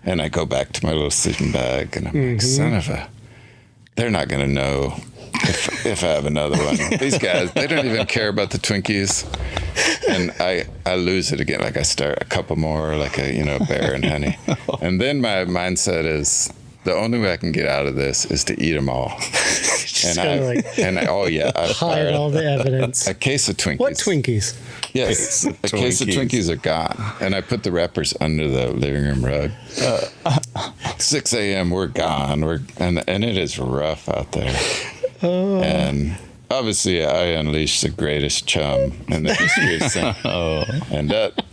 And I go back to my little sleeping bag, and I'm like, son of a... They're not going to know if I have another one. These guys, they don't even care about the Twinkies. And I lose it again. Like I start a couple more, like a bear and honey. And then my mindset is the only way I can get out of this is to eat them all. I've hide all the evidence. A case of Twinkies. What Twinkies? Yes, a case of Twinkies are gone. And I put the wrappers under the living room rug. 6 a.m. we're gone. And it is rough out there. Oh. And obviously I unleashed the greatest chum in the history of sin. And that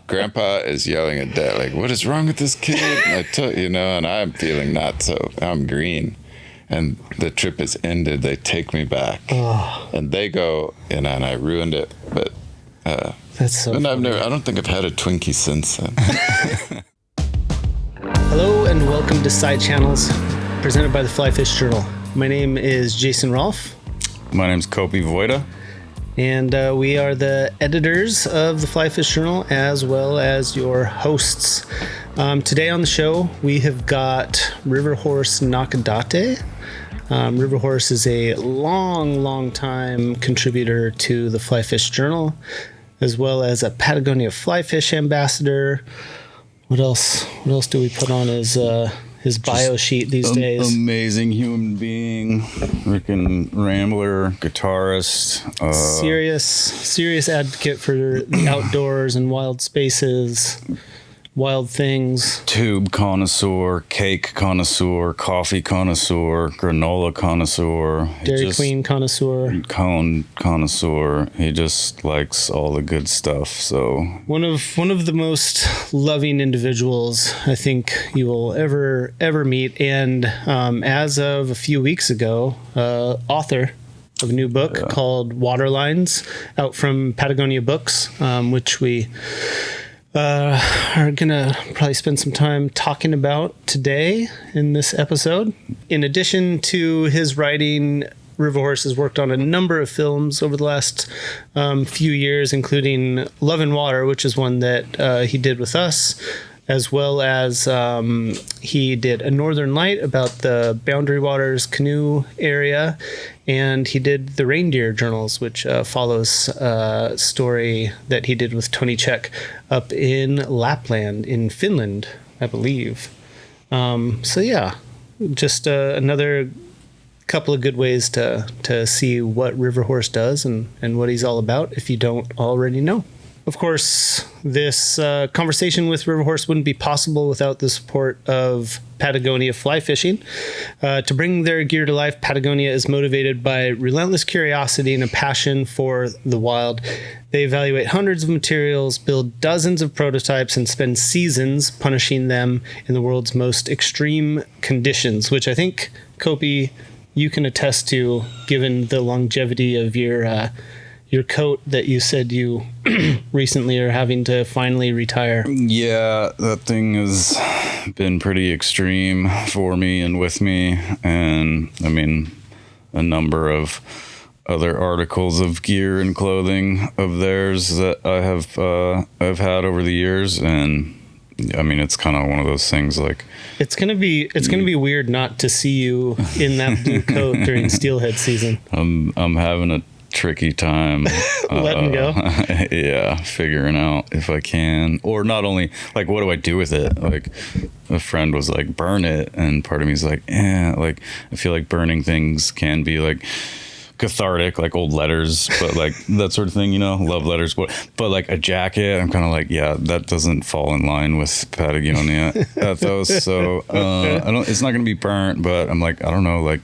Grandpa is yelling at Dad, like, what is wrong with this kid? And and I'm feeling not so. I'm green. And the trip is ended. They take me back. Oh. And they go, and I ruined it. But that's so and funny. I don't think I've had a Twinkie since then. Hello and welcome to Sidechannels, presented by the Flyfish Journal. My name is Jason Rolfe. My name's Kopi Voida. And we are the editors of the Flyfish Journal, as well as your hosts. Today on the show, we have got Riverhorse Nakadate. Riverhorse is a long time contributor to the Flyfish Journal, as well as a Patagonia Fly Fish Ambassador. What else do we put on his bio sheet these days? Amazing human being, freaking rambler, guitarist. Serious advocate for the outdoors and wild spaces, wild things. Tube connoisseur, cake connoisseur, coffee connoisseur, granola connoisseur. Dairy Queen connoisseur. Cone connoisseur. He just likes all the good stuff. So one of the most loving individuals I think you will ever meet. And as of a few weeks ago, author of a new book called Waterlines, out from Patagonia Books, which we are gonna probably spend some time talking about today in this episode. In addition to his writing, Riverhorse has worked on a number of films over the last few years, including Love and Water, which is one that he did with us, as well as he did A Northern Light about the Boundary Waters canoe area, and he did The Reindeer Journals, which follows a story that he did with Tony Czech up in Lapland in Finland, I believe. Just another couple of good ways to see what Riverhorse does and what he's all about if you don't already know. Of course, this conversation with Riverhorse wouldn't be possible without the support of Patagonia Fly Fishing. To bring their gear to life, Patagonia is motivated by relentless curiosity and a passion for the wild. They evaluate hundreds of materials, build dozens of prototypes, and spend seasons punishing them in the world's most extreme conditions, which I think, Kopi, you can attest to, given the longevity of your coat that you said you recently are having to finally retire. Yeah, that thing has been pretty extreme for me and with me. And I mean, a number of other articles of gear and clothing of theirs that I've had over the years. And I mean, it's kind of one of those things like it's gonna be weird not to see you in that blue coat during steelhead season. I'm having a tricky time letting go. Yeah, figuring out if I can, or not only like what do I do with it. Like a friend was like, burn it, and part of me is like, like I feel like burning things can be like cathartic, like old letters, but like that sort of thing, love letters, but like a jacket, I'm kind of like, yeah, that doesn't fall in line with Patagonia ethos. So it's not gonna be burnt, but I'm like, I don't know, like,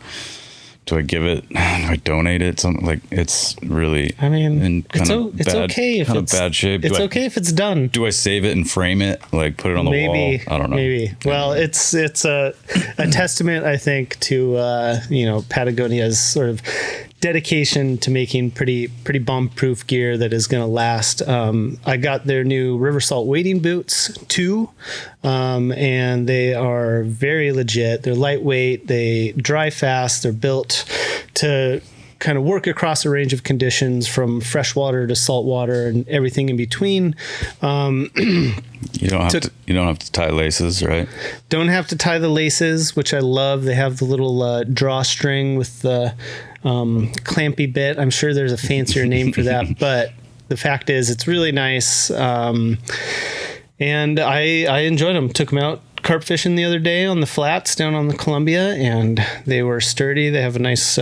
do I give it? Do I donate it? Something like, it's really, I mean, in it's okay if it's bad shape. It's okay if it's done. Do I save it and frame it? Like put it on the wall? I don't know. Maybe. Well, it's a testament, I think, to Patagonia's sort of dedication to making pretty bomb-proof gear that is going to last. I got their new River Salt wading boots too, and they are very legit. They're lightweight. They dry fast. They're built to kind of work across a range of conditions from freshwater to saltwater and everything in between. You don't have to tie laces, right? Don't have to tie the laces, which I love. They have the little drawstring with the clampy bit. I'm sure there's a fancier name for that, but the fact is it's really nice. And I enjoyed them. Took them out carp fishing the other day on the flats down on the Columbia, and they were sturdy. They have a nice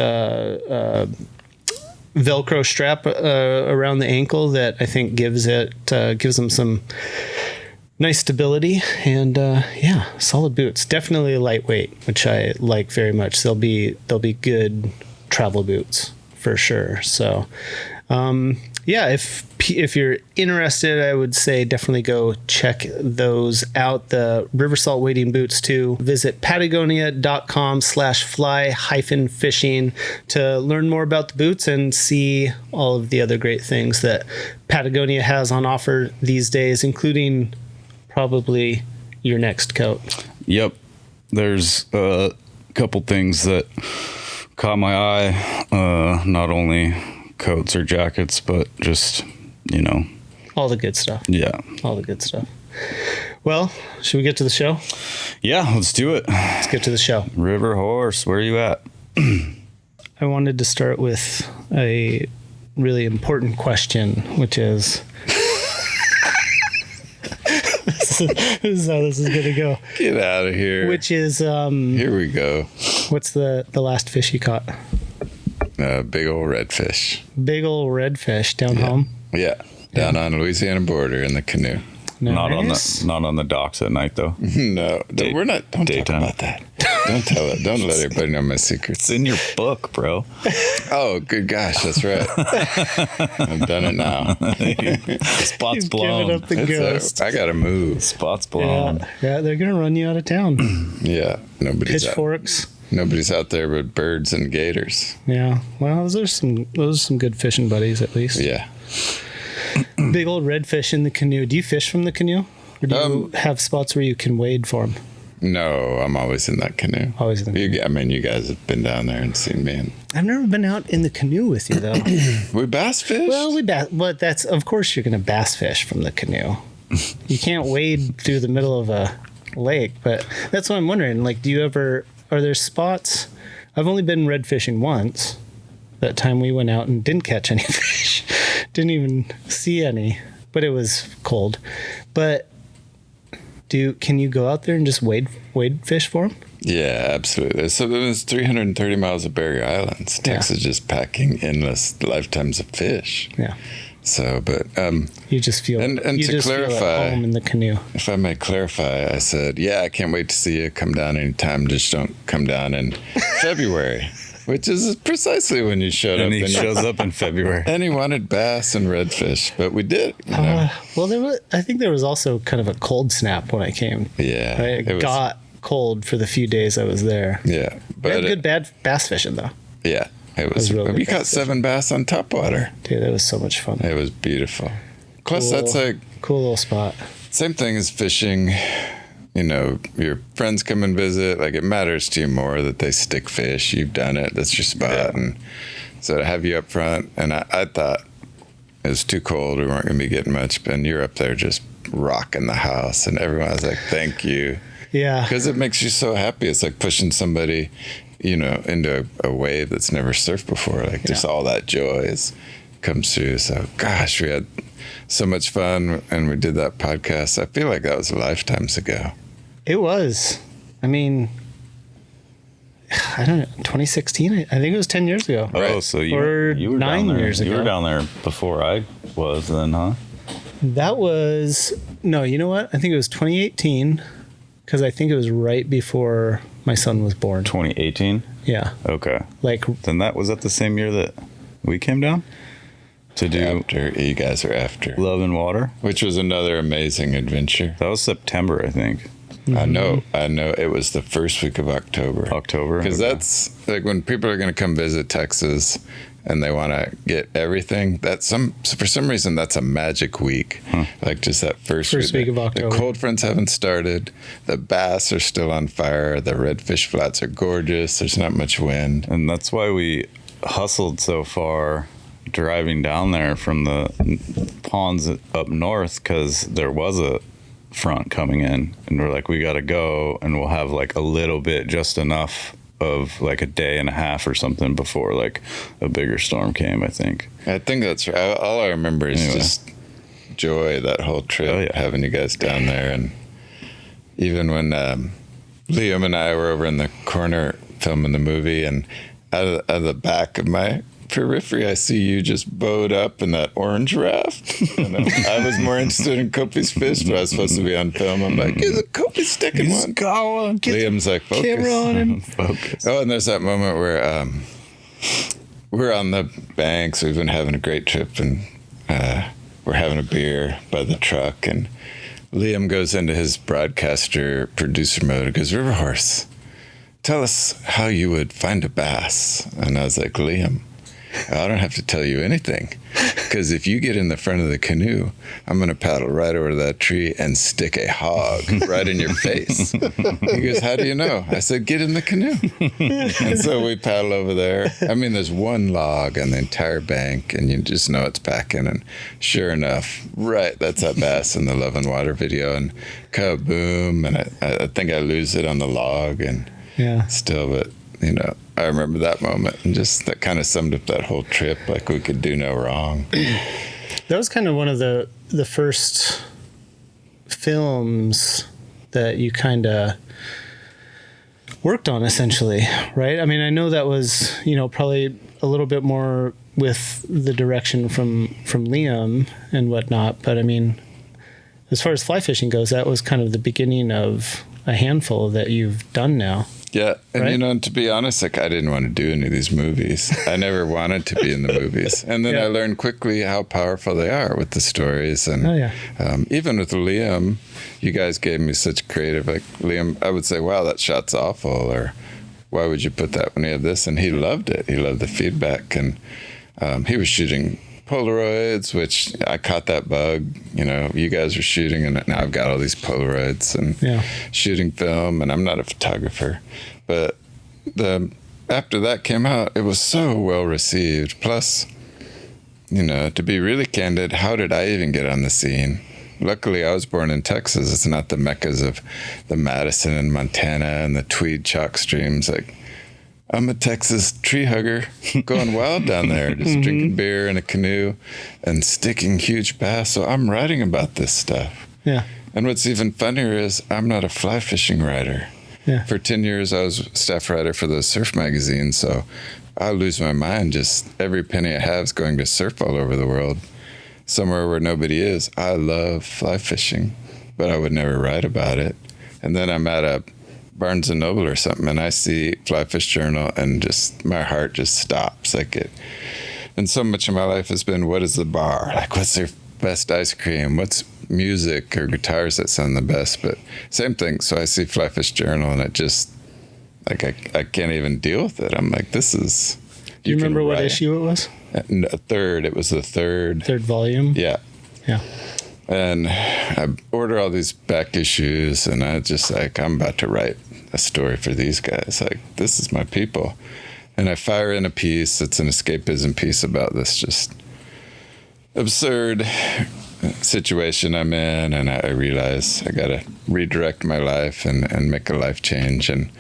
Velcro strap around the ankle that I think gives them some nice stability, and solid boots. Definitely lightweight, which I like very much. They'll be good travel boots for sure. So if you're interested, I would say definitely go check those out. The river salt wading boots too. Visit patagonia.com/fly-fishing to learn more about the boots and see all of the other great things that Patagonia has on offer these days, including probably your next coat. Yep. There's a couple things that caught my eye. Not only coats or jackets, but just, all the good stuff. Yeah. All the good stuff. Well, should we get to the show? Yeah, let's do it. Let's get to the show. Riverhorse, where are you at? I wanted to start with a really important question, which is this is how this is going to go. Get out of here. Which is here we go. What's the last fish you caught? Big old redfish. Big old redfish down home. Yeah, down on the Louisiana border in the canoe. Nice. Not on the docks at night though. No, we're not. Don't daytime. talk about that. Don't tell it. Don't let everybody know my secrets. It's in your book, bro. Oh, good gosh, that's right. I've done it now. Spot's He's blown. giving up the ghost. I gotta move. Spot's blown. Yeah, they're gonna run you out of town. Yeah, nobody's out. Pitchforks. Nobody's out there but birds and gators. Yeah. Well, those are some good fishing buddies at least. Yeah. Big old redfish in the canoe. Do you fish from the canoe, or do you have spots where you can wade for them? No, I'm always in that canoe. Always in the canoe. You guys have been down there and seen me. And I've never been out in the canoe with you though. we bass fish. Well, but that's, of course you're going to bass fish from the canoe. You can't wade through the middle of a lake, but that's what I'm wondering. Like, are there spots? I've only been red fishing once. That time we went out and didn't catch any fish. Didn't even see any, but it was cold. But can you go out there and just wade fish for them? Yeah, absolutely. So there's 330 miles of barrier islands. Texas is just packing endless lifetimes of fish. Yeah. So, but you just feel and you to just clarify, feel at home in the canoe. If I may clarify, I said, I can't wait to see you. Come down anytime. Just don't come down in February, which is precisely when you showed up. And he shows up in February. And he wanted bass and redfish, but we did. Well, I think there was also kind of a cold snap when I came. Yeah, it got cold for the few days I was there. Yeah, but we had good bass fishing though. Yeah. It was really we caught 7 bass on topwater. Dude, that was so much fun. It was beautiful. Plus, that's a cool little spot. Same thing as fishing. Your friends come and visit. Like, it matters to you more that they stick fish. You've done it. That's your spot. Yeah. And so to have you up front, and I thought it was too cold. We weren't going to be getting much. And you're up there just rocking the house. And everyone was like, thank you. Yeah. Because it makes you so happy. It's like pushing somebody into a wave that's never surfed before. Like, just all that joy comes through. So, gosh, we had so much fun, and we did that podcast. I feel like that was lifetimes ago. It was. I mean, I don't know, 2016? I think it was 10 years ago. Oh, right. so you were 9 years ago. You were down there before I was then, huh? That was, no, you know what? I think it was 2018, because I think it was right before my son was born. 2018? Yeah. Okay. Then that was that the same year that we came down to do after. You guys are after Love and Water, which was another amazing adventure. That was September, I think. Mm-hmm. I know it was the first week of October, because that's like when people are going to come visit Texas and they want to get everything. For some reason that's a magic week. Like, just that first week of October. The cold fronts haven't started. The bass are still on fire. The redfish flats are gorgeous. There's not much wind, and that's why we hustled so far driving down there from the ponds up north because there was a front coming in, and we're like, we got to go, and we'll have like a little bit, just enough of like a day and a half or something before like a bigger storm came, I think that's right. All I remember is just joy that whole trip, having you guys down there. And even when Liam and I were over in the corner filming the movie, and out of the back of my periphery, I see you just bowed up in that orange raft. And I was more interested in Kopi's fish, but I was supposed to be on film. I'm like, is it Kopi sticking one? Going. Liam's like, focus. Camera on him. focus. Oh, and there's that moment where we're on the banks. We've been having a great trip, and we're having a beer by the truck, and Liam goes into his broadcaster producer mode. He goes, Riverhorse, tell us how you would find a bass. And I was like, Liam, I don't have to tell you anything, because if you get in the front of the canoe, I'm going to paddle right over to that tree and stick a hog right in your face. He goes, how do you know? I said, get in the canoe. And so we paddle over there. I mean, there's one log on the entire bank, and you just know it's packing. And sure enough, right, that's that bass in the Love and Water video. And kaboom, and I think I lose it on the log, and still, but I remember that moment, and just that kind of summed up that whole trip. Like, we could do no wrong. That was kind of one of the first films that you kind of worked on, essentially, right? I mean, I know that was, probably a little bit more with the direction from Liam and whatnot, but I mean, as far as fly fishing goes, that was kind of the beginning of a handful that you've done now. Yeah, and right? And to be honest, like, I didn't want to do any of these movies. I never wanted to be in the movies. And then I learned quickly how powerful they are with the stories. And even with Liam, you guys gave me such creative, like, Liam, I would say, wow, that shot's awful, or why would you put that when you have this? And he loved it. He loved the feedback. And he was shooting Polaroids, which I caught that bug. You guys are shooting, and now I've got all these Polaroids and shooting film, and I'm not a photographer. But after that came out, it was so well received. Plus, to be really candid, how did I even get on the scene? Luckily, I was born in Texas. It's not the meccas of the Madison and Montana and the Tweed chalk streams. Like, I'm a Texas tree hugger going wild down there, just drinking beer in a canoe and sticking huge bass. So I'm writing about this stuff. Yeah. And what's even funnier is I'm not a fly fishing writer. Yeah. For 10 years, I was staff writer for the surf magazine. So I lose my mind. Just every penny I have is going to surf all over the world, somewhere where nobody is. I love fly fishing, but I would never write about it. And then I'm at a Barnes and Noble or something, and I see Flyfish Journal, and just my heart just stops. And so much of my life has been, what is the bar? Like, what's their best ice cream? What's music or guitars that sound the best? But same thing. So I see Flyfish Journal, and it just, like, I can't even deal with it. I'm like, this is. Do you remember what issue it was? A third. It was the third. Third volume? Yeah. Yeah. And I order all these back issues, and I just like, I'm about to write a story for these guys. Like, this is my people. And I fire in a piece. It's an escapism piece about this just absurd situation I'm in. And I realize I got to redirect my life and make a life change. And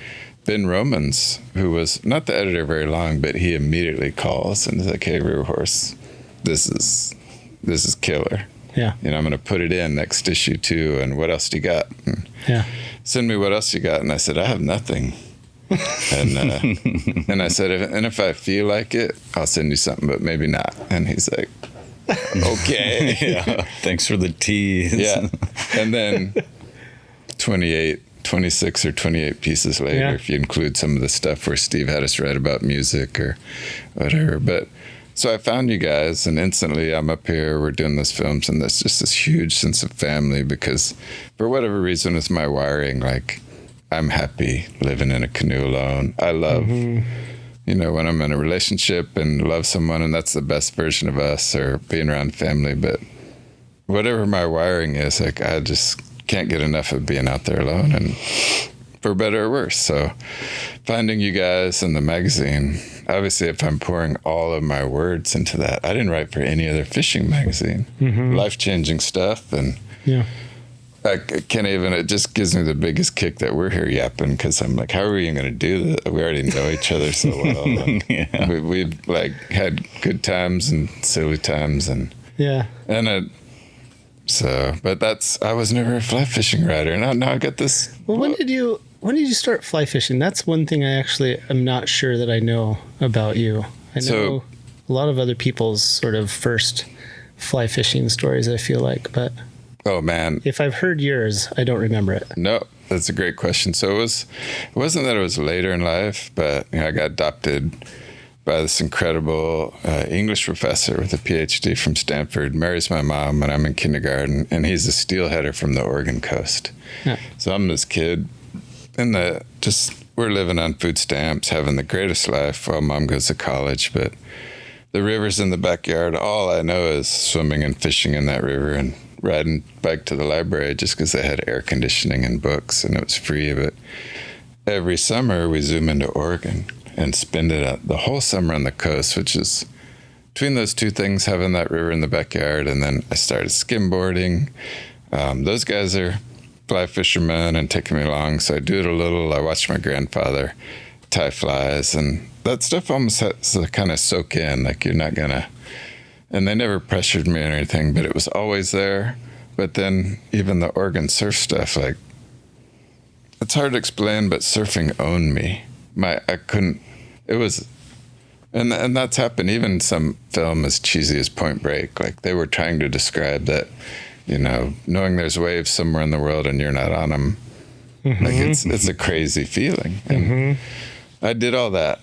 Ben Romans, who was not the editor very long, but he immediately calls and is like, hey, Riverhorse, this is killer. Yeah. I'm going to put it in next issue too. And what else do you got? And send me what else you got. And I said, I have nothing. And I said, if I feel like it, I'll send you something, but maybe not. And he's like, okay. Thanks for the tease. Yeah. And then 26 or 28 pieces later, if you include some of the stuff where Steve had us write about music or whatever. But so I found you guys, and instantly I'm up here, we're doing this films, and there's just this huge sense of family, because for whatever reason with my wiring, like, I'm happy living in a canoe alone. I love, when I'm in a relationship and love someone, and that's the best version of us, or being around family. But whatever my wiring is, like, I just can't get enough of being out there alone. And for better or worse. So finding you guys in the magazine, obviously if I'm pouring all of my words into that, I didn't write for any other fishing magazine. Life-changing stuff. And Yeah. I can't even, it just gives me the biggest kick that we're here yapping, because I'm like, how are we even going to do that? We already know each other so well. Yeah. We've like had good times and silly times, and Yeah. but I was never a fly fishing writer. Now I got this. Well, when did you start fly fishing? That's one thing I actually am not sure that I know about you. I know a lot of other people's sort of first fly fishing stories, I feel like, but Oh man, if I've heard yours, I don't remember it. no, that's a great question. So it wasn't that it was later in life, but I got adopted by this incredible English professor with a PhD from Stanford, marries my mom when I'm in kindergarten, and he's a steelheader from the Oregon coast. Yeah. So I'm this kid, and we're living on food stamps, having the greatest life while mom goes to college, but the river's in the backyard. All I know is swimming and fishing in that river and riding bike to the library just because they had air conditioning and books and it was free. But every summer we zoom into Oregon and spend it the whole summer on the coast, which is between those two things, having that river in the backyard. And then I started skimboarding. Those guys are fly fishermen and taking me along, so I do it a little. I watched my grandfather tie flies, and that stuff almost has to kind of soak in, like you're not gonna. And they never pressured me or anything, but it was always there. But then even the Oregon surf stuff, like, it's hard to explain, but surfing owned me. I couldn't, it was, and that's happened. Even some film as cheesy as Point Break, like they were trying to describe that, knowing there's waves somewhere in the world and you're not on them, like it's a crazy feeling. And I did all that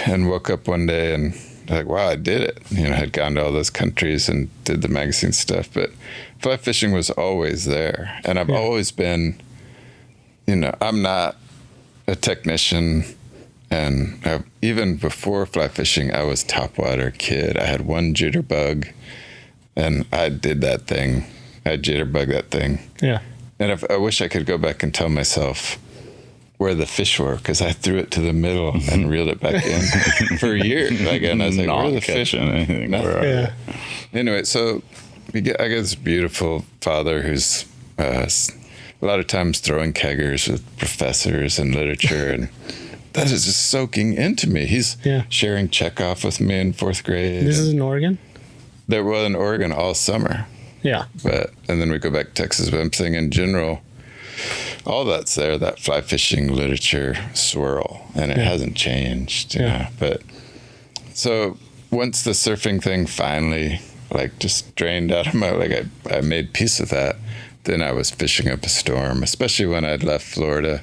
and woke up one day and like, wow, I did it. I'd gone to all those countries and did the magazine stuff, but fly fishing was always there. And I've always been, I'm not a technician. And even before fly fishing, I was topwater kid. I had one jitterbug and I did that thing. I jitterbug that thing. Yeah. And I wish I could go back and tell myself where the fish were, because I threw it to the middle and reeled it back in for a year. And I was like, where are the fish? Anything. Yeah. Anyway, so I get this beautiful father who's a lot of times throwing keggers with professors and literature, and that is just soaking into me. He's sharing Chekhov with me in 4th grade. This is in Oregon? There was in Oregon all summer. Yeah. And then we go back to Texas. But I'm saying in general, all that's there, that fly fishing literature swirl, and it hasn't changed. But so once the surfing thing finally just drained out of my, I made peace with that, then I was fishing up a storm, especially when I'd left Florida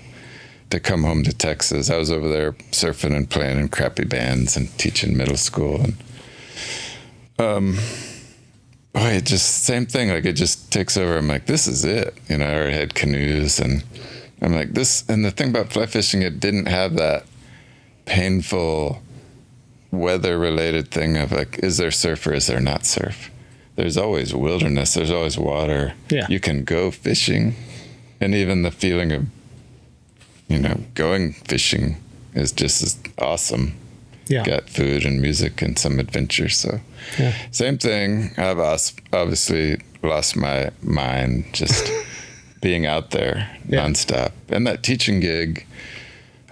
to come home to Texas. I was over there surfing and playing in crappy bands and teaching middle school. And it just, same thing, it just takes over. I'm like, this is it. I already had canoes, and I'm like, this, and the thing about fly fishing, it didn't have that painful weather-related thing of is there surf or is there not surf? There's always wilderness. There's always water. Yeah. You can go fishing, and even the feeling of, going fishing is just as awesome. Yeah. Got food and music and some adventure. So same thing. I've obviously lost my mind just being out there nonstop. And that teaching gig,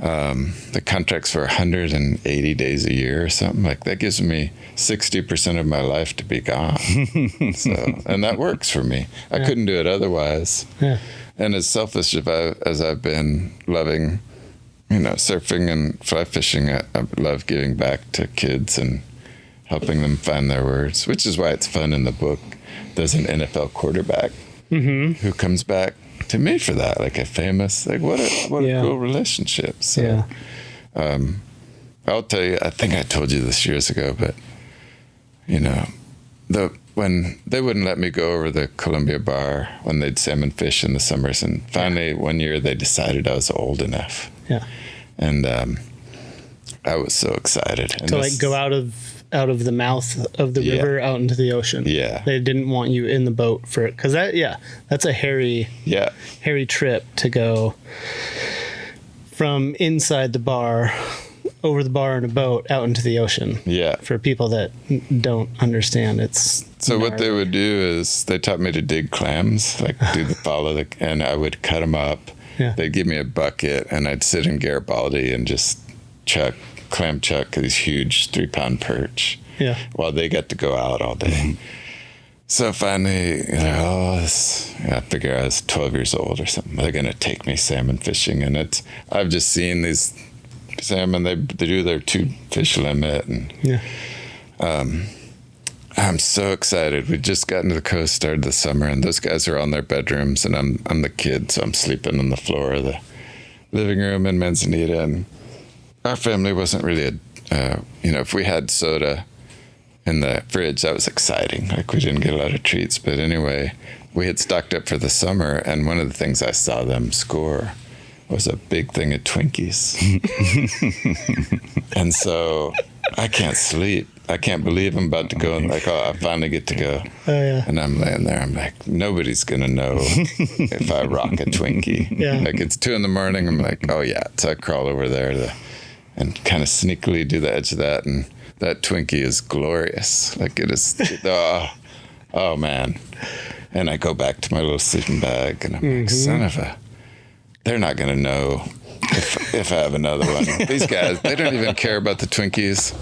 the contract's for 180 days a year or something, that gives me 60% of my life to be gone. And that works for me. I couldn't do it otherwise. Yeah. And as selfish as I've been loving, surfing and fly fishing, I love giving back to kids and helping them find their words, which is why it's fun in the book. There's an NFL quarterback who comes back to me for that, a famous, what a cool relationship. So I'll tell you, I think I told you this years ago, but when they wouldn't let me go over the Columbia Bar when they'd salmon fish in the summers, and finally one year they decided I was old enough. Yeah. And I was so excited. And to go out of the mouth of the river out into the ocean. Yeah. They didn't want you in the boat for it, because that's a hairy trip to go from inside the bar, over the bar in a boat, out into the ocean. Yeah. For people that don't understand, it's so what they would do is they taught me to dig clams, like do the and I would cut them up. Yeah. They'd give me a bucket, and I'd sit in Garibaldi and just clam chuck these huge 3-pound perch. Yeah. While they got to go out all day. So finally, I figure I was 12 years old or something. They're gonna take me salmon fishing, and I've just seen these salmon. They do their 2-fish limit, and yeah. I'm so excited. We just got into the coast, started the summer, and those guys are on their bedrooms, and I'm the kid, so I'm sleeping on the floor of the living room in Manzanita. And our family wasn't really if we had soda in the fridge, that was exciting. Like, we didn't get a lot of treats, but anyway, we had stocked up for the summer, and one of the things I saw them score was a big thing of Twinkies. And so I can't sleep. I can't believe I'm about to go, and I finally get to go. Oh, yeah. And I'm laying there. I'm like, nobody's going to know if I rock a Twinkie. Yeah. Like, it's 2 a.m. I'm like, oh, yeah. So I crawl over there and kind of sneakily do the edge of that. And that Twinkie is glorious. Like, it is, oh, man. And I go back to my little sleeping bag, and I'm like, son of a, they're not going to know if I have another one. These guys, they don't even care about the Twinkies.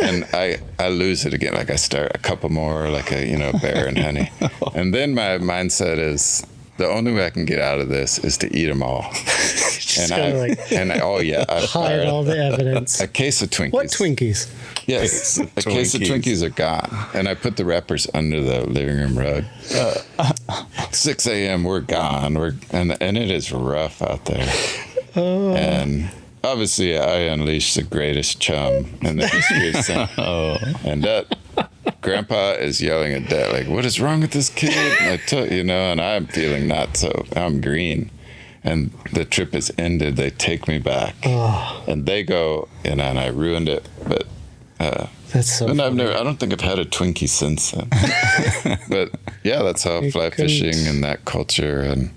And I lose it again. Like, I start a couple more, like a bear and honey. And then my mindset is, the only way I can get out of this is to eat them all. I hide all the evidence. A case of Twinkies. What Twinkies? Yes, a case of Twinkies are gone. And I put the wrappers under the living room rug. 6 a.m. we're gone. And it is rough out there. Oh. And obviously I unleashed the greatest chum in the history of salmon. And that Grandpa is yelling at Dad, like, what is wrong with this kid? And and I'm feeling not so. I'm green. And the trip is ended. They take me back. Oh. And they go, and I ruined it. But that's so and funny. I don't think I've had a Twinkie since then. But yeah, that's how fly fishing and that culture. And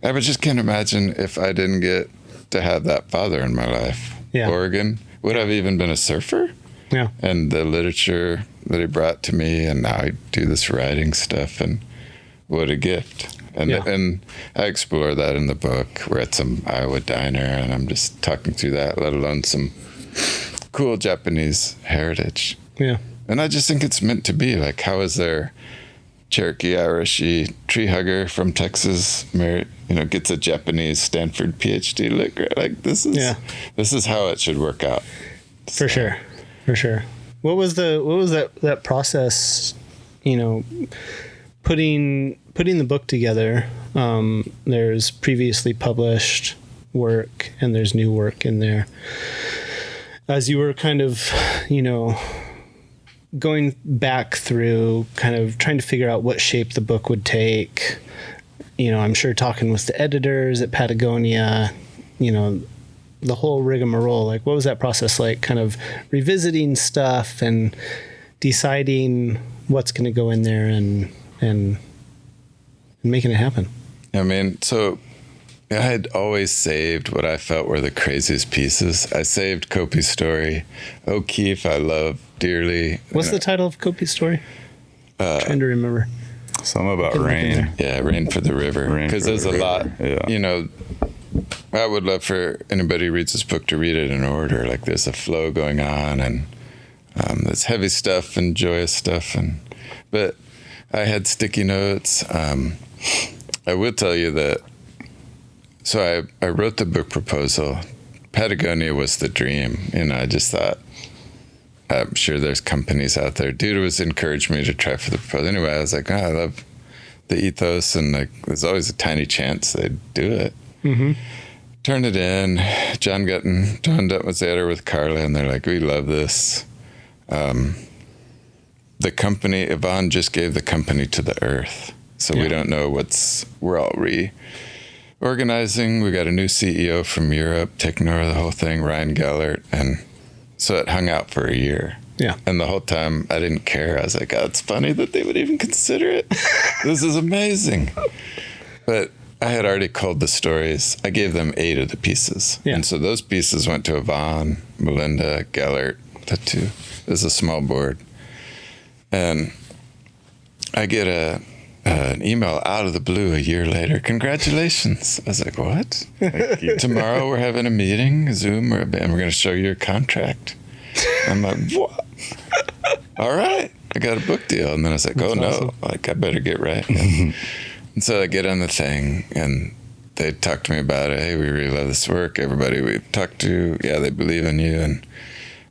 I just can't imagine if I didn't get to have that father in my life. Yeah. Oregon. Would I have even been a surfer? Yeah. And the literature that he brought to me, and now I do this writing stuff, and what a gift. And I explore that in the book. We're at some Iowa diner, and I'm just talking through that, let alone some cool Japanese heritage. Yeah. And I just think it's meant to be. Like, how is there Cherokee Irishy tree hugger from Texas gets a Japanese Stanford PhD? Like, this is how it should work out. For sure. What was that process, putting the book together? There's previously published work and there's new work in there. As you were kind of, going back through, kind of trying to figure out what shape the book would take, I'm sure talking with the editors at Patagonia, the whole rigmarole, like, what was that process like, kind of revisiting stuff and deciding what's going to go in there and making it happen? I mean, so I had always saved what I felt were the craziest pieces. I saved Kopi's story. O'Keefe, I love dearly. What's the title of Kopi's story? Trying to remember. Something about rain. Yeah, Rain for the River. Because there's a lot, I would love for anybody who reads this book to read it in order. Like, there's a flow going on, and there's heavy stuff and joyous stuff. But I had sticky notes. I will tell you that, so I wrote the book proposal. Patagonia was the dream. I just thought, I'm sure there's companies out there. Dude was encouraged me to try for the proposal. Anyway, I was like, I love the ethos, and like, there's always a tiny chance they'd do it. Mm-hmm. Turned it in. John Dutton was there with Carla, and they're like, we love this. The company, Yvonne just gave the company to the earth. So we don't know we're all reorganizing. We got a new CEO from Europe taking over the whole thing, Ryan Gellert. And so it hung out for a year. Yeah. And the whole time I didn't care. I was like, oh, it's funny that they would even consider it. This is amazing. But I had already culled the stories. I gave them 8 of the pieces. Yeah. And so those pieces went to Yvonne, Melinda, Gellert, the 2. There's a small board. And I get an email out of the blue a year later. Congratulations. I was like, what? Tomorrow we're having a meeting, Zoom, and we're going to show you your contract. I'm like, what? All right. I got a book deal. And then I was like, that's awesome. No, like I better get right. And so I get on the thing and they talk to me about it. Hey, we really love this work. Everybody we've talked to, yeah, they believe in you. And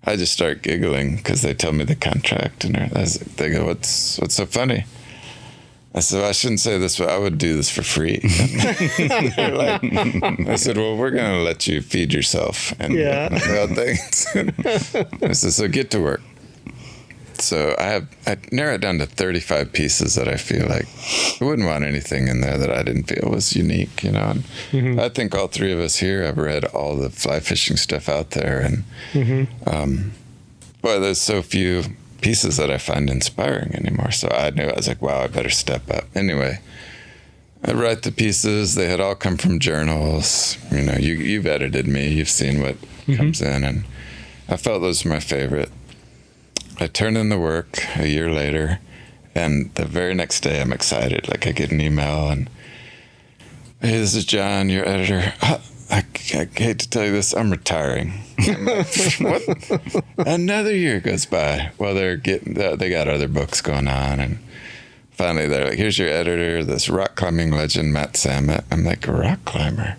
I just start giggling because they tell me the contract and they go, what's so funny? I said, well, I shouldn't say this, but I would do this for free. They're like, I said, well, we're going to let you feed yourself. And well, thanks. I said, so get to work. So I narrow it down to 35 pieces that I feel like I wouldn't want anything in there that I didn't feel was unique, you know. And I think all 3 of us here have read all the fly fishing stuff out there. And boy, there's so few pieces that I find inspiring anymore. So I was like, wow, I better step up. Anyway, I write the pieces. They had all come from journals. You know, you've edited me. You've seen what comes in. And I felt those were my favorite. I turn in the work a year later, and the very next day I'm excited. Like I get an email and, hey, this is John, your editor. I hate to tell you this, I'm retiring. I'm like, what? Another year goes by. Well, they got other books going on, and finally they're like, here's your editor, this rock climbing legend, Matt Samet. I'm like, a rock climber?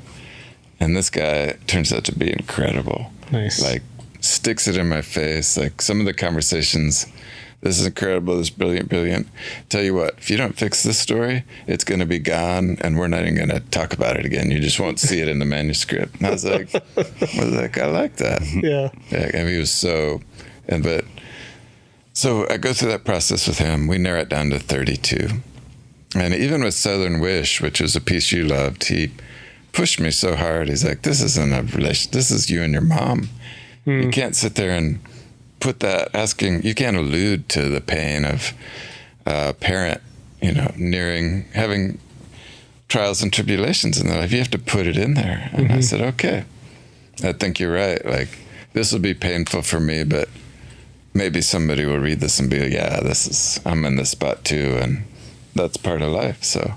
And this guy turns out to be incredible. Nice. Like, sticks it in my face. Like some of the conversations, this is incredible, this is brilliant. Tell you what, if you don't fix this story, it's going to be gone and we're not even going to talk about it again. You just won't see it in the manuscript. And I was like, I like that. Yeah. And he was so I go through that process with him. We narrow it down to 32. And even with Southern Wish, which was a piece you loved, he pushed me so hard. He's like, this isn't a relation. This is you and your mom. You can't sit there and put that you can't allude to the pain of a parent, you know, having trials and tribulations in their life. You have to put it in there. And I said, okay, I think you're right. Like, this will be painful for me, but maybe somebody will read this and be like, yeah, I'm in this spot too. And that's part of life. So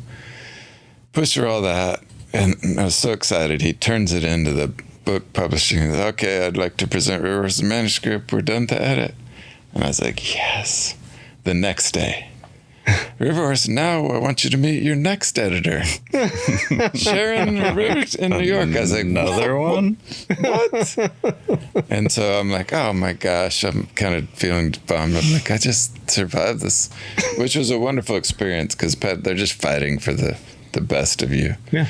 push through all that. And I was so excited. He turns it into the book publishing. Okay, I'd like to present Riverhorse's manuscript. We're done to edit. And I was like, yes. The next day, Riverhorse, now I want you to meet your next editor, Sharon in New York. I was like, another one? What? And so I'm like, oh my gosh, I'm kind of feeling bummed. I'm like, I just survived this, which was a wonderful experience because they're just fighting for the best of you. Yeah.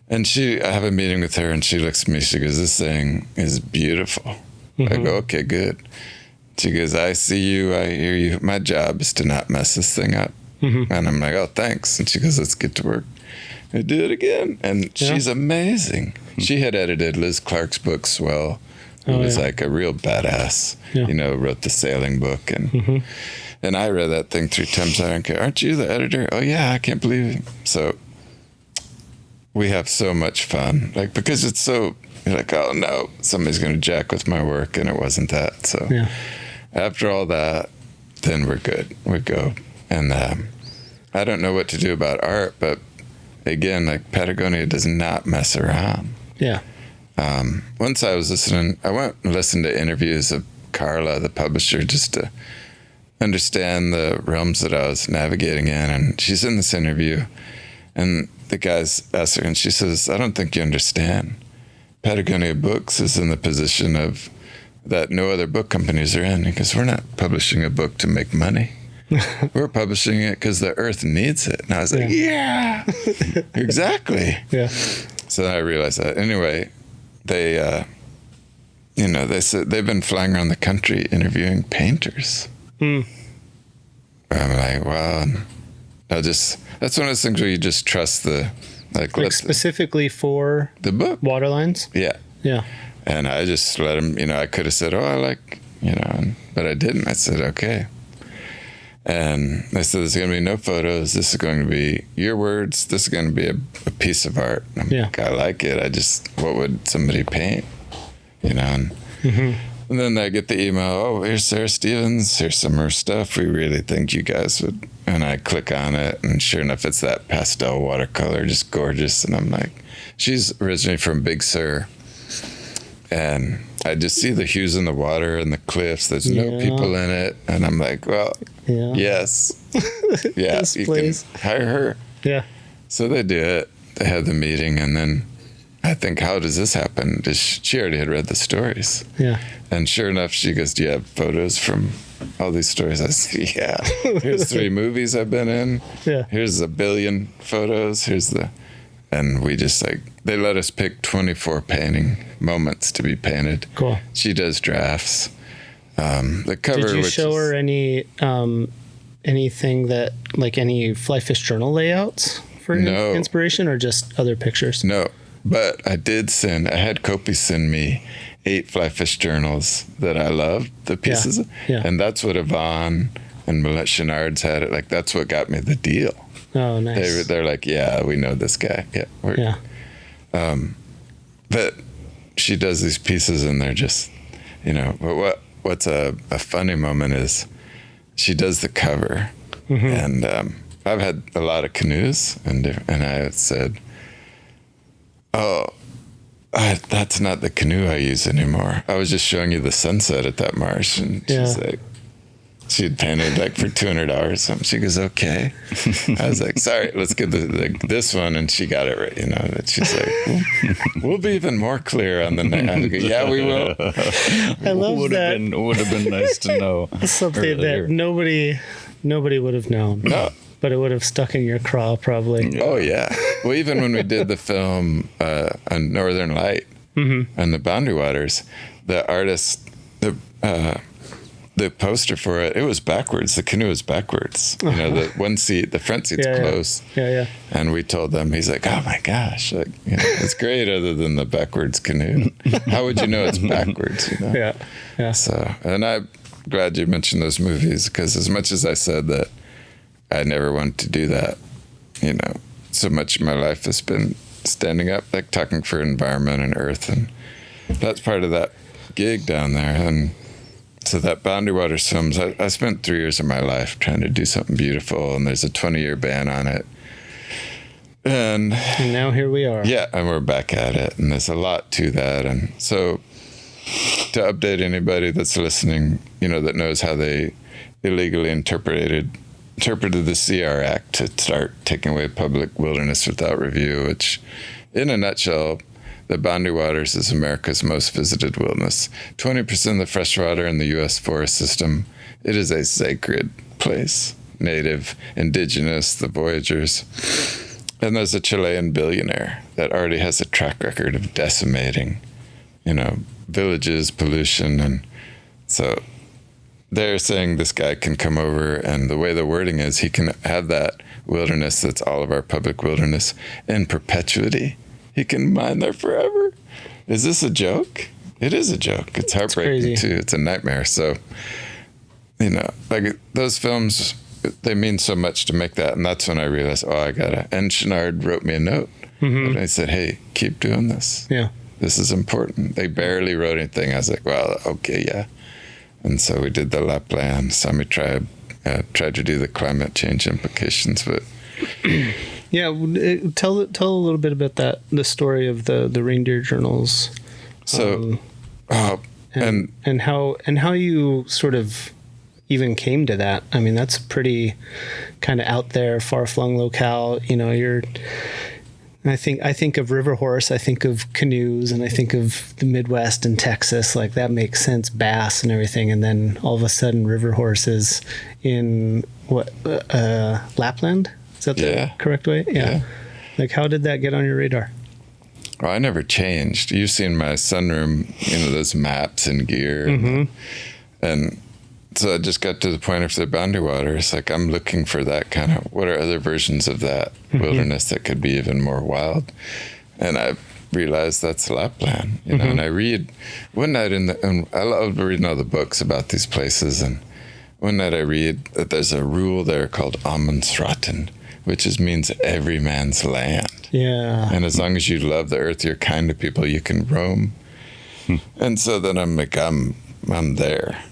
And I have a meeting with her and she looks at me, she goes, this thing is beautiful. I go, okay, good. She goes, I see you, I hear you. My job is to not mess this thing up. And I'm like, oh, thanks. And she goes, let's get to work. I do it again. And she's amazing. She had edited Liz Clark's book, Swell, who was like a real badass, you know, wrote the sailing book. And and I read that thing 3 times. I don't care. Aren't you the editor? Oh, yeah, I can't believe it. So we have so much fun, like, because it's so, you're like, oh no, somebody's going to jack with my work, and it wasn't that. So after all that, then we're good. We go. And I don't know what to do about art, but again, like, Patagonia does not mess around. Yeah. Once I went and listened to interviews of Carla, the publisher, just to understand the realms that I was navigating in. And she's in this interview, and the guys asked her, and she says, I don't think you understand. Patagonia Books is in the position of that no other book companies are in, because we're not publishing a book to make money. We're publishing it because the earth needs it. And I was like, yeah, exactly. Yeah. So then I realized that. Anyway, they said they've been flying around the country interviewing painters. I'm like, wow. That's one of those things where you just trust like specifically for the book waterlines. Yeah. Yeah. And I just let him, I could have said, oh, I like, but I didn't. I said, okay. And they said, there's going to be no photos. This is going to be your words. This is going to be a piece of art. I'm like, I like it. What would somebody paint? You know? And, and then I get the email, oh, here's Sarah Stevens. Here's some of her stuff. We really think you guys would. And I click on it. And sure enough, it's that pastel watercolor, just gorgeous. And I'm like, she's originally from Big Sur. And I just see the hues in the water and the cliffs. There's no people in it. And I'm like, well, yes. Yeah, yes, you please. can hire her. Yeah. So they do it. They had the meeting. And then I think, how does this happen? She already had read the stories. Yeah. And sure enough, she goes, do you have photos from all these stories? I said, yeah. Here's 3 movies I've been in. Yeah. Here's 1 billion photos. And we just they let us pick 24 painting moments to be painted. Cool. She does drafts. The cover. Did you show her anything that, like, any Flyfish Journal layouts for inspiration, or just other pictures? No, but I had Kopi send me 8 Flyfish Journals that I loved, the pieces. Yeah. And that's what Yvonne and Millette Chenard's had it. Like, that's what got me the deal. Oh, nice. They're like, yeah, we know this guy. Yeah. But she does these pieces, and they're just, but what's a funny moment is she does the cover. And I've had a lot of canoes, and I said, oh, that's not the canoe I use anymore. I was just showing you the sunset at that marsh. And she's like, she had painted for $200 something. She goes, okay. I was like, sorry, let's get this one. And she got it right, But she's like, we'll be even more clear on the next. I go, yeah, we will. I love that. Would have been nice to know. Something earlier. that nobody would have known. No. But it would have stuck in your craw, probably. Oh, yeah. Well, even when we did the film on Northern Light and the Boundary Waters, the artist, the poster for it was backwards. The canoe was backwards. The the front seat's close. Yeah. And we told them, he's like, oh my gosh, it's great other than the backwards canoe. How would you know it's backwards? Yeah. So, and I'm glad you mentioned those movies, because as much as I said that I never wanted to do that, so much of my life has been standing up, talking for environment and earth. And that's part of that gig down there. And so that Boundary Waters films, I spent 3 years of my life trying to do something beautiful, and there's a 20-year ban on it. And now here we are. Yeah, and we're back at it, and there's a lot to that. And so to update anybody that's listening, that knows how they illegally interpreted the CR Act to start taking away public wilderness without review, which, in a nutshell, the Boundary Waters is America's most visited wilderness. 20% of the freshwater in the U.S. forest system. It is a sacred place. Native, indigenous, the voyagers. And there's a Chilean billionaire that already has a track record of decimating, villages, pollution. And so they're saying this guy can come over, and the way the wording is, he can have that wilderness that's all of our public wilderness in perpetuity. He can mine there forever. Is this a joke? It is a joke. It's heartbreaking too. It's a nightmare. So, those films, they mean so much to make that. And that's when I realized, I gotta. And Chenard wrote me a note. And I said, hey, keep doing this. Yeah. This is important. They barely wrote anything. I was like, well, okay, yeah. And so we did the Lapland Sami tribe, tried to do the climate change implications, but yeah, tell a little bit about that, the story of the reindeer journals. So, and how you sort of even came to that. I mean, that's pretty kind of out there, far-flung locale. I think of Riverhorse, I think of canoes, and I think of the Midwest and Texas. Like, that makes sense, bass and everything. And then all of a sudden, Riverhorse is in Lapland? Is that the correct way? Yeah. Like, how did that get on your radar? Well, I never changed. You've seen my sunroom, those maps and gear. And so I just got to the point of the Boundary Waters. Like, I'm looking for that kind of, what are other versions of that wilderness that could be even more wild? And I realized that's Lapland, and I read one night and I love reading all the books about these places. And one night I read that there's a rule there called Amensraten, which means every man's land. Yeah. And as long as you love the earth, you're kind to people, you can roam. And so then I'm like, I'm there.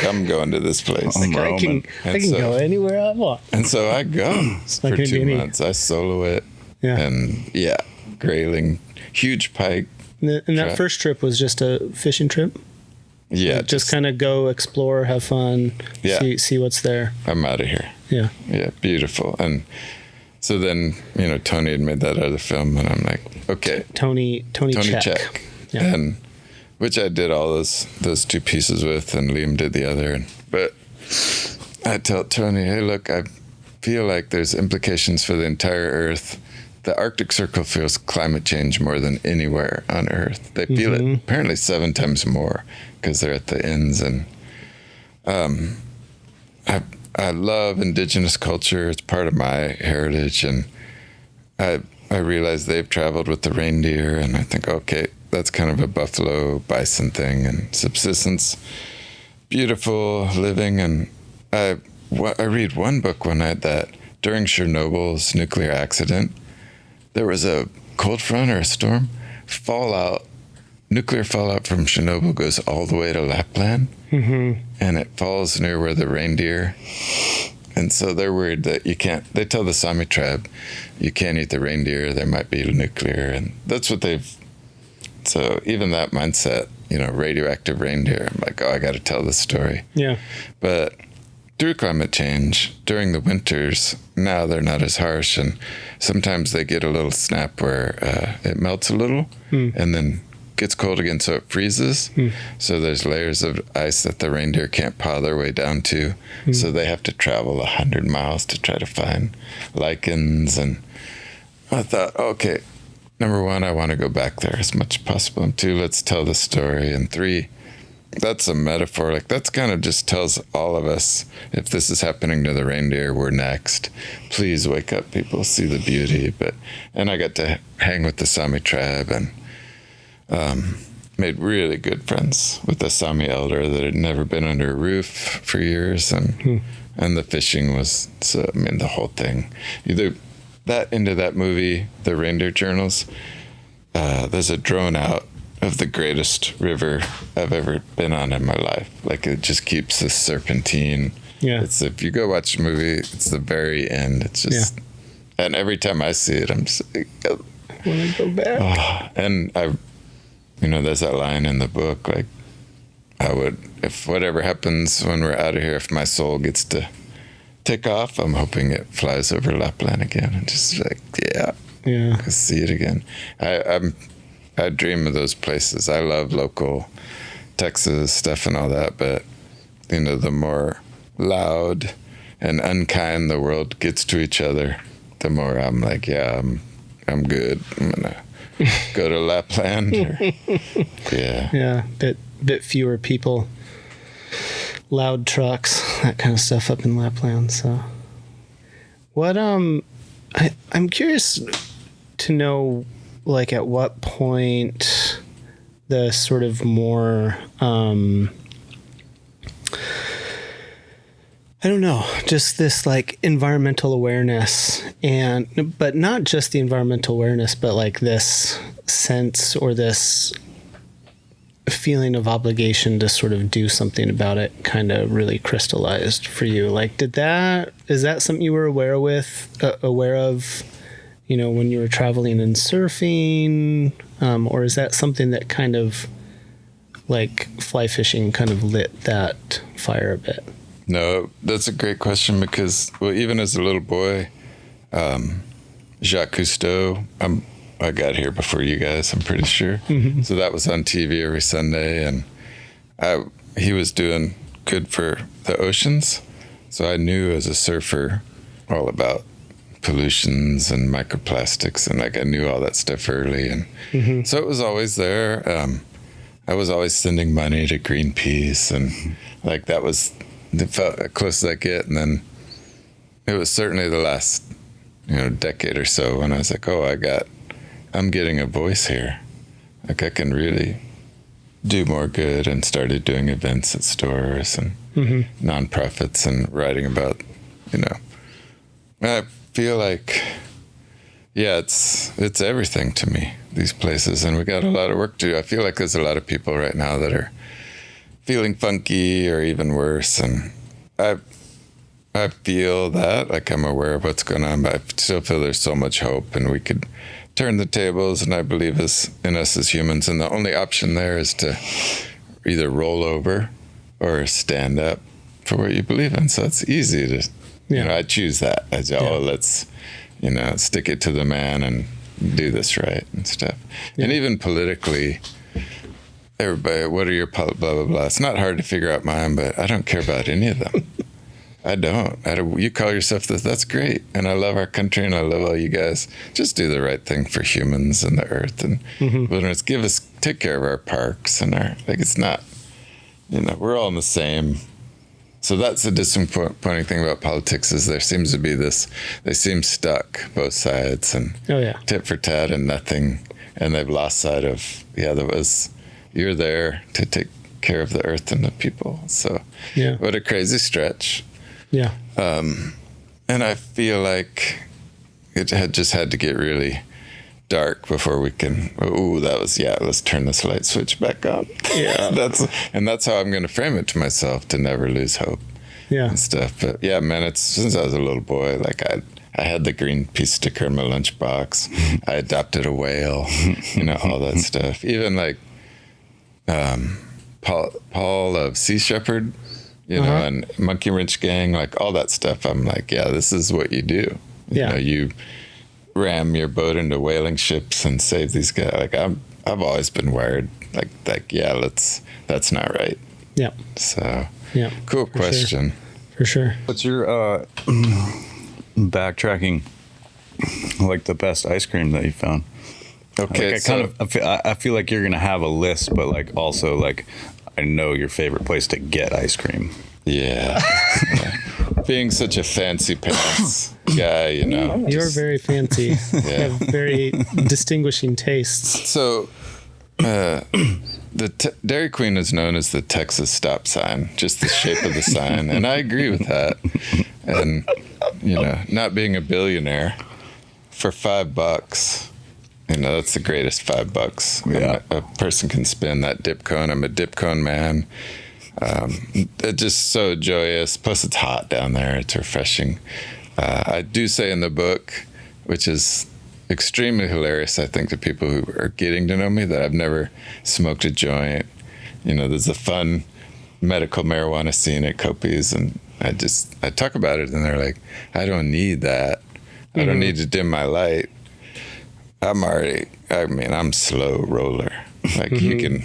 I'm going to this place. I'm I can go anywhere I want. And so I go for like 2 Houdini. months. I solo it. Yeah. And grayling, huge pike. And that first trip was just a fishing trip? Yeah. Just kind of go explore, have fun, see what's there. I'm out of here. Yeah. Yeah, beautiful. And so then, Tony had made that other film, and I'm like, okay. Tony check. Yeah. And which I did all those 2 pieces with, and Liam did the other. But I tell Tony, hey, look, I feel like there's implications for the entire Earth. The Arctic Circle feels climate change more than anywhere on Earth. They feel it apparently 7 times more because they're at the ends. And I love indigenous culture. It's part of my heritage. And I realize they've traveled with the reindeer, and I think, okay, that's kind of a buffalo bison thing and subsistence, beautiful living. And I read one book one night that during Chernobyl's nuclear accident, there was a cold front or a storm, nuclear fallout from Chernobyl goes all the way to Lapland, and it falls near where the reindeer. And so they're worried that they tell the Sami tribe, you can't eat the reindeer, there might be nuclear. And that's what so even that mindset, radioactive reindeer, I'm like, I got to tell this story. Yeah. But through climate change, during the winters, now they're not as harsh. And sometimes they get a little snap where it melts a little and then gets cold again, so it freezes. So there's layers of ice that the reindeer can't paw their way down to. So they have to travel 100 miles to try to find lichens. And I thought, okay, number 1, I want to go back there as much as possible. And 2, let's tell the story. And 3, that's a metaphor. Like, that's kind of just tells all of us, if this is happening to the reindeer, we're next. Please wake up, people, see the beauty. And I got to hang with the Sami tribe and made really good friends with the Sami elder that had never been under a roof for years. And the fishing was, the whole thing. That into that movie, The Reindeer Journals, there's a drone out of the greatest river I've ever been on in my life. Like, it just keeps this serpentine. Yeah. If you go watch the movie, it's the very end. It's just, and every time I see it, I'm just like, I want to go back. And there's that line in the book, like, I would, if whatever happens when we're out of here, if my soul gets to take off, I'm hoping it flies over Lapland again and just like, see it again. I dream of those places. I love local Texas stuff and all that, but the more loud and unkind the world gets to each other, the more I'm like, I'm good. I'm gonna go to Lapland. Bit fewer people, loud trucks, that kind of stuff up in Lapland. So, what I'm curious to know, like, at what point the sort of more I don't know, just this like environmental awareness, but not just the environmental awareness, but like this sense or this feeling of obligation to sort of do something about it kind of really crystallized for you. Like, is that something you were aware of, when you were traveling and surfing, or is that something that kind of like fly fishing kind of lit that fire a bit? No, that's a great question because, even as a little boy, Jacques Cousteau, I got here before you guys, I'm pretty sure. Mm-hmm. So that was on TV every Sunday, and he was doing good for the oceans. So I knew as a surfer all about pollutions and microplastics, and like I knew all that stuff early, and so it was always there. I was always sending money to Greenpeace, and like that was the closest I get. And then it was certainly the last decade or so when I was like, I'm getting a voice here. Like I can really do more good and started doing events at stores and nonprofits and writing about, I feel like, it's everything to me, these places, and we got a lot of work to do. I feel like there's a lot of people right now that are feeling funky or even worse, and I feel that, like, I'm aware of what's going on, but I still feel there's so much hope, and we could turn the tables, and I believe in us as humans, and the only option there is to either roll over or stand up for what you believe in. So it's easy to, I choose that. Let's, stick it to the man and do this right and stuff. And even politically, everybody, what are your blah, blah, blah. It's not hard to figure out mine, but I don't care about any of them. I don't. You call yourself this, that's great. And I love our country and I love all you guys. Just do the right thing for humans and the earth and wilderness. Take care of our parks and it's not, we're all in the same. So that's the disappointing thing about politics is there seems to be this, they seem stuck, both sides, and tit for tat and nothing. And they've lost sight of, you're there to take care of the earth and the people. So what a crazy stretch. Yeah. And I feel like it had to get really dark before we can, let's turn this light switch back on. Yeah. That's how I'm going to frame it to myself, to never lose hope and stuff. But it's since I was a little boy, like I had the Greenpeace sticker in my lunchbox. I adopted a whale, all that stuff. Even like Paul of Sea Shepherd, and Monkey Wrench Gang, like all that stuff. I'm like, this is what you do. You ram your boat into whaling ships and save these guys. Like I've always been wired like that's not right. Yeah. So cool question. Sure. For sure. What's your backtracking, like the best ice cream that you found? Okay, like I feel like you're gonna have a list, but like also like I know your favorite place to get ice cream. Yeah. Being such a fancy pants guy, You're very fancy. You have very distinguishing tastes. So the Dairy Queen is known as the Texas stop sign, just the shape of the sign. And I agree with that. And, not being a billionaire, for $5, that's the greatest $5 a person can spend. That dip cone. I'm a dip cone man. It's just so joyous. Plus, it's hot down there. It's refreshing. I do say in the book, which is extremely hilarious, I think, to people who are getting to know me, that I've never smoked a joint. There's a fun medical marijuana scene at Kopi's, and I talk about it, and they're like, I don't need that. I don't need to dim my light. I'm slow roller. Like you can,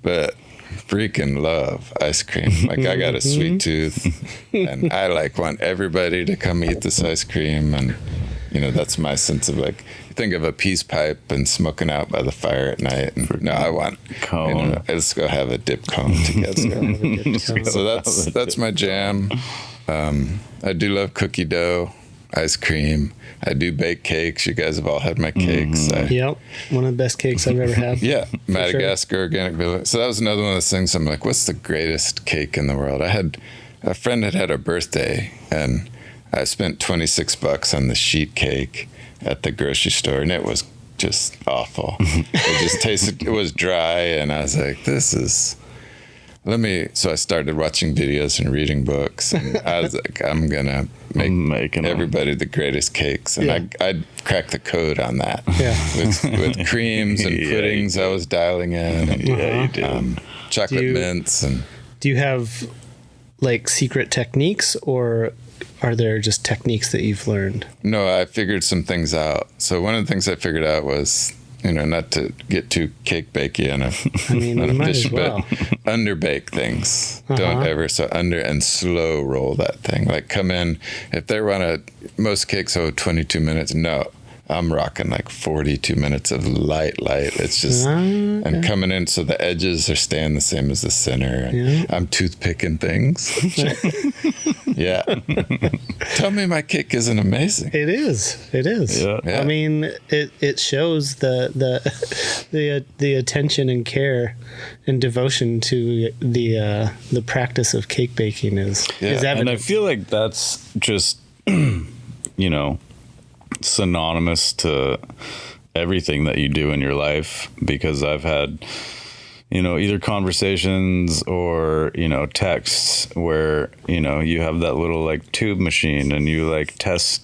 but freaking love ice cream. Like I got a sweet tooth and I want everybody to come eat this ice cream. And, that's my sense of like, you think of a peace pipe and smoking out by the fire at night. And I want cone. Let's go have a dip cone together. So that's my jam. I do love cookie dough, ice cream. I do bake cakes. You guys have all had my cakes. Yep. One of the best cakes I've ever had. Yeah. Madagascar Organic Village. So that was another one of those things. I'm like, what's the greatest cake in the world? I had a friend had a birthday and I spent $26 on the sheet cake at the grocery store, and it was just awful. It just tasted, it was dry, and I was like, so I started watching videos and reading books, and I was like, I'm gonna make everybody the greatest cakes, and I'd crack the code on that. With creams and puddings, I was dialing in, and you did. Chocolate mints, and do you have like secret techniques, or are there just techniques that you've learned? No, I figured some things out. So one of the things I figured out was, not to get too cake bakey on a fish, but underbake things. Don't ever, under and slow roll that thing. Like come in, if they run most cakes 22 minutes, no. I'm rocking like 42 minutes of light. It's just, and coming in so the edges are staying the same as the center. And I'm toothpicking things. Yeah. Tell me my cake isn't amazing. It is. It is. Yeah. Yeah. I mean, it shows the attention and care and devotion to the practice of cake baking is evident. And I feel like that's just, you know, synonymous to everything that you do in your life, because I've had, you know, either conversations or, you know, texts where, you know, you have that little like tube machine and you like test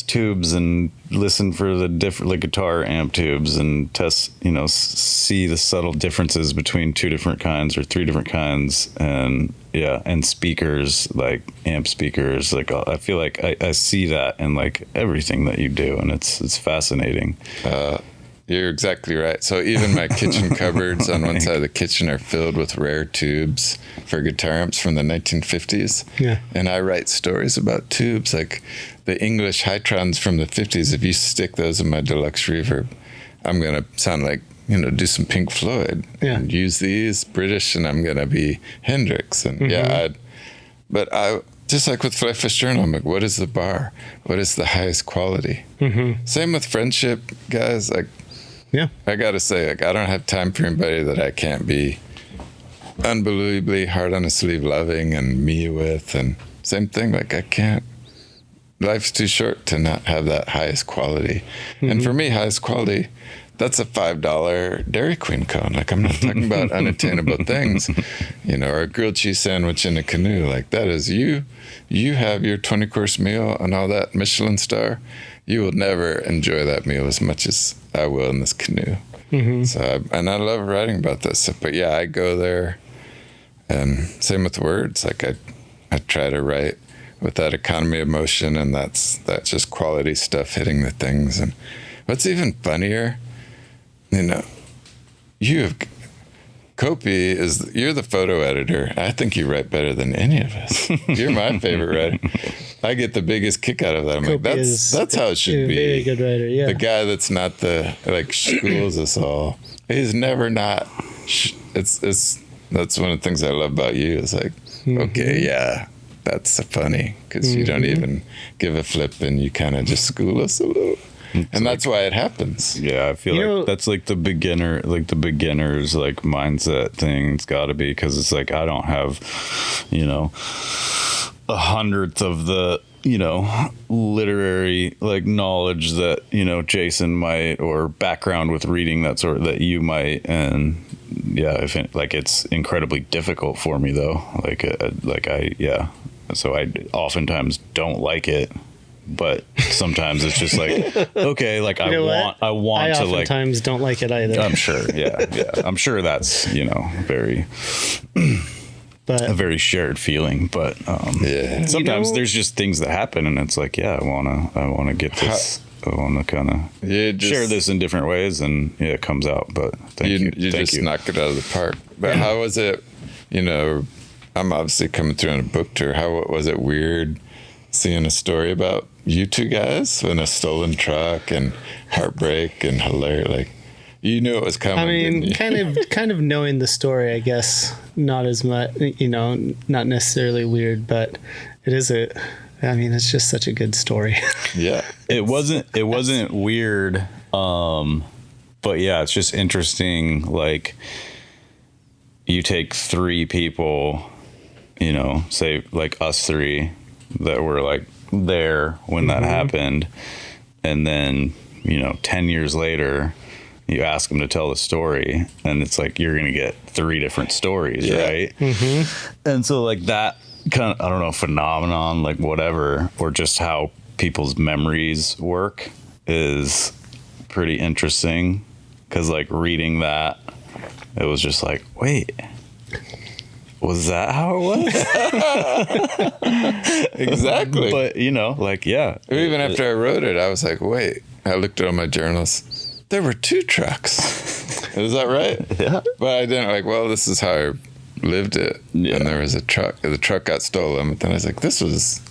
tubes and listen for the different, like guitar amp tubes, and test, you know, see the subtle differences between 2 different kinds or 3 different kinds. And yeah, and speakers, like amp speakers, like I feel like I see that in like everything that you do, and it's fascinating. You're exactly right. So even my kitchen cupboards on one side of the kitchen are filled with rare tubes for guitar amps from the 1950s. Yeah. And I write stories about tubes, like the English Hitrons from the 50s. If you stick those in my deluxe reverb, I'm going to sound like, you know, do some Pink Floyd. Yeah. And use these British, and I'm going to be Hendrix. And but I just like with Flyfish Journal, I'm like, what is the bar? What is the highest quality? Same with friendship, guys. Like, Yeah. I gotta say, like, I don't have time for anybody that I can't be unbelievably hard on the sleeve loving and me with. And same thing, like, I can't. Life's too short to not have that highest quality. And for me, highest quality, that's a $5 Dairy Queen cone. Like, I'm not talking about unattainable things, you know, or a grilled cheese sandwich in a canoe. Like, that is you have your 20-course meal and all that Michelin star. You will never enjoy that meal as much as I will in this canoe. So, and I love writing about this stuff. But yeah, I go there, and same with words. Like, I try to write with that economy of motion, and that's just quality stuff hitting the things. And what's even funnier, you know, you're the photo editor. I think you write better than any of us. You're my favorite writer. I get the biggest kick out of that. I'm like, that's how it should be. Very good writer, yeah. The guy that's not schools us all. He's never not. That's one of the things I love about you. Is like, okay, yeah, that's funny, because you don't even give a flip, and you kind of just school us a little. And that's why it happens. Yeah, I feel like that's like the beginner's like mindset thing. It's got to be, because it's like I don't have, you know, 100th of the, you know, literary like knowledge that, you know, Jason might, or background with reading that sort that you might. And yeah, it's incredibly difficult for me though. So I oftentimes don't like it. But sometimes it's just like, okay, like I want to like. I oftentimes don't like it either. I'm sure, yeah. I'm sure that's, you know, a very shared feeling. But sometimes there's just things that happen, and it's like, yeah, I wanna get this. I want to kind of share this in different ways, and yeah, it comes out. But thank you. You just knocked it out of the park. But how was it? You know, I'm obviously coming through on a book tour. How was it weird seeing a story about you two guys in a stolen truck and heartbreak and hilarious? Like, you knew it was coming. I mean, didn't you? kind of knowing the story, I guess, not as much, you know, not necessarily weird, but it is it's just such a good story. Yeah. It wasn't weird. But yeah, it's just interesting. Like, you take 3 people, you know, say like us 3 that were like there when that happened, and then, you know, 10 years later you ask them to tell the story, and it's like you're gonna get 3 different stories, right? And so like that kind of, I don't know, phenomenon, like whatever, or just how people's memories work is pretty interesting, because like reading that, it was just like, wait, was that how it was? Exactly. But, you know, like, yeah. Even after I wrote it, I was like, wait. I looked at all my journals. There were 2 trucks. Is that right? Yeah. But I didn't, like, well, this is how I lived it. Yeah. And there was a truck. The truck got stolen. But then I was like, this was...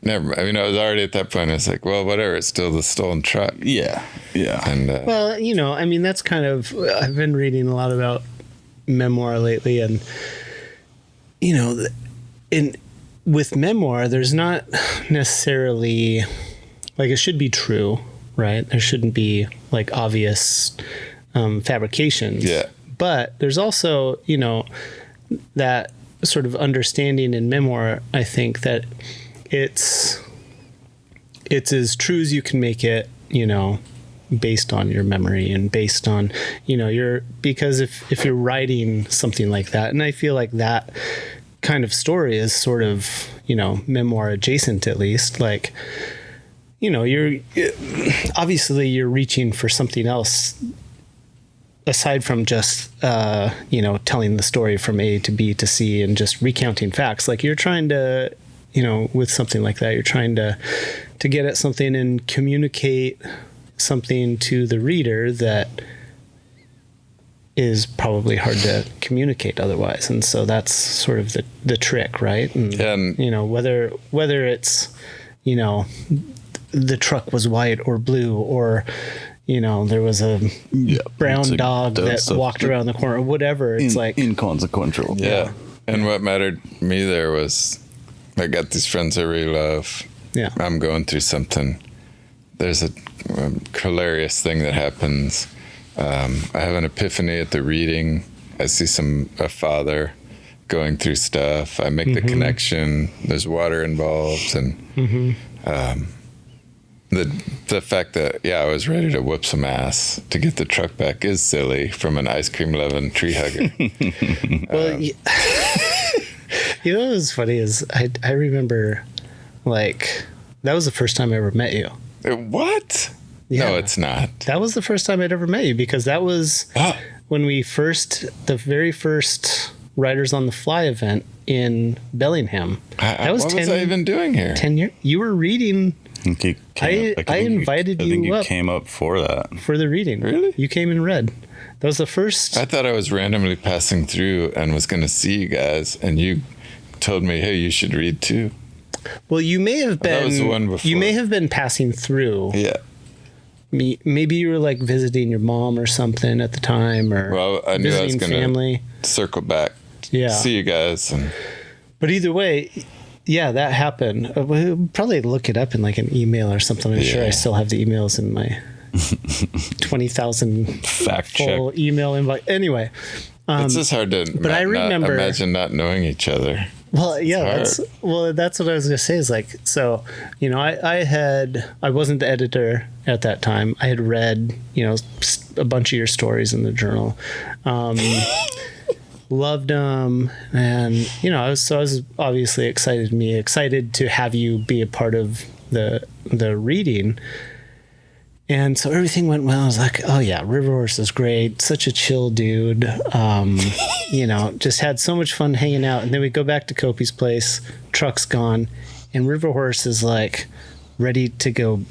Never. I mean, I was already at that point. I was like, well, whatever. It's still the stolen truck. Yeah. Yeah. And well, you know, I mean, that's kind of... I've been reading a lot about memoir lately, and... You know, with memoir, there's not necessarily like, it should be true, right? There shouldn't be like obvious fabrications. Yeah. But there's also, you know, that sort of understanding in memoir, I think that it's as true as you can make it, you know, based on your memory and based on, you know, because if you're writing something like that, and I feel like that kind of story is sort of, you know, memoir adjacent, at least, like, you know, you're reaching for something else aside from just, you know, telling the story from A to B to C and just recounting facts. Like, you're trying to, you know, with something like that, you're trying to get at something and communicate something to the reader that is probably hard to communicate otherwise. And so that's sort of the trick, right? And you know, whether it's, you know, the truck was white or blue, or, you know, there was a brown dog that walked around the corner, or whatever. It's like inconsequential. Yeah. And what mattered to me there was, I got these friends I really love. Yeah. I'm going through something. There's a hilarious thing that happens. I have an epiphany at the reading. I see a father going through stuff. I make the connection. There's water involved, and the fact that I was ready to whoop some ass to get the truck back is silly from an ice cream loving tree hugger. Well, you know what's funny is I remember, like, that was the first time I ever met you. What? Yeah. No, it's not. That was the first time I'd ever met you, because that was when the very first Riders on the Fly event in Bellingham. What was I even doing here? 10 years. You were reading. I invited you up. You came up for that. For the reading. Really? You came and read. That was the first. I thought I was randomly passing through and was going to see you guys, and you told me, hey, you should read too. Well, you may have been. That was the one before. You may have been passing through. Yeah. Maybe you were like visiting your mom or something at the time, or well, I knew I was going to circle back. Yeah. See you guys. But either way, yeah, that happened. We'll probably look it up in like an email or something. I'm sure I still have the emails in my 20,000 fact full check email invite. Anyway, it's just hard to but I remember, imagine not knowing each other. Well, yeah, that's what I was gonna say. Is like, so, you know, I wasn't the editor at that time. I had read, you know, a bunch of your stories in the journal, loved them, and, you know, I was obviously excited to have you be a part of the reading. And so everything went well. I was like, oh yeah, Riverhorse is great. Such a chill dude. You know, just had so much fun hanging out. And then we go back to Kopi's place, truck's gone, and Riverhorse is like ready to go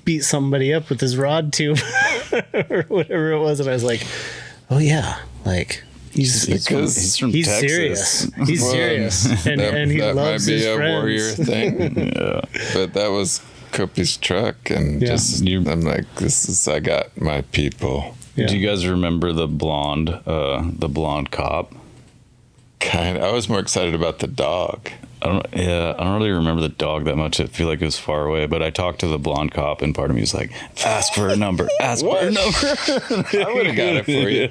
beat somebody up with his rod tube or whatever it was. And I was like, oh yeah, like he's from Texas. serious. He's serious. And he loves his friends. That might be a warrior thing. Yeah. But that was Kopi's truck, and I'm like, I got my people. Yeah. Do you guys remember the blonde cop? Kind of. I was more excited about the dog. I don't really remember the dog that much. I feel like it was far away, but I talked to the blonde cop, and part of me was like, ask for a number, ask for a number. I would have got it for you.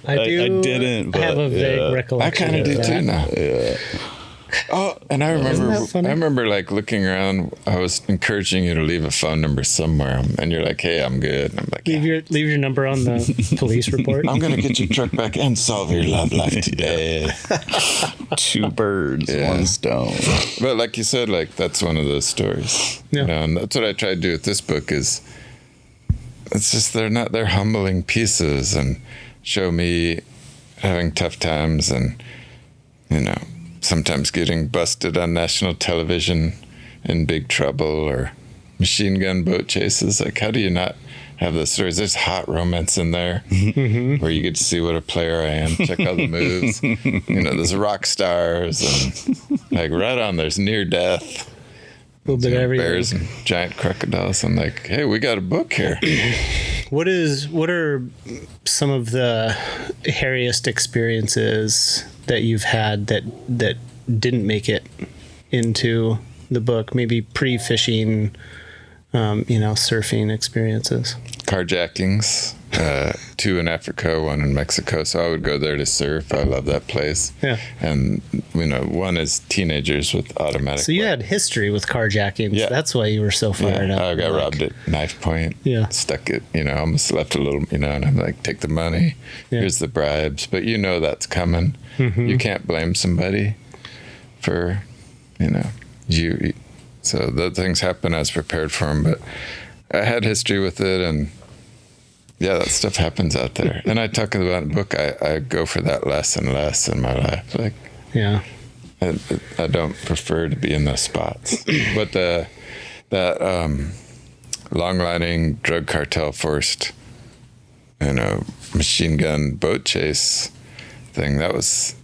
I didn't, but have a vague recollection. I kind of do too now. Yeah. Oh, and I remember like looking around. I was encouraging you to leave a phone number somewhere, and you're like, "Hey, I'm good." And I'm like, leave your number on the police report. I'm gonna get your truck back and solve your love life today. Two birds, one stone. But like you said, like that's one of those stories. Yeah. You know, and that's what I tried to do with this book. Is it's just they're humbling pieces and show me having tough times and, you know, sometimes getting busted on national television in big trouble, or machine gun boat chases. Like, how do you not have those stories? There's hot romance in there where you get to see what a player I am, check all the moves. You know, there's rock stars, and like right on, there's near death. A little bit of everything. Bears and giant crocodiles. I'm like, hey, we got a book here. What are some of the hairiest experiences that you've had that didn't make it into the book? Maybe pre-fishing, surfing experiences. Carjackings, 2 in Africa, 1 in Mexico. So I would go there to surf. I love that place. Yeah. And, 1 is teenagers with automatic. So you had history with carjackings. Yeah. That's why you were so fired up. I got robbed at knife point. Yeah. Stuck it, almost left a little, and I'm like, take the money. Yeah. Here's the bribes. But that's coming. Mm-hmm. You can't blame somebody for, you. So those things happen. I was prepared for them, but I had history with it, and that stuff happens out there. And I talk about in the book, I go for that less and less in my life. Like, yeah, I don't prefer to be in those spots. But that long lining drug cartel forced, machine gun boat chase thing. That was.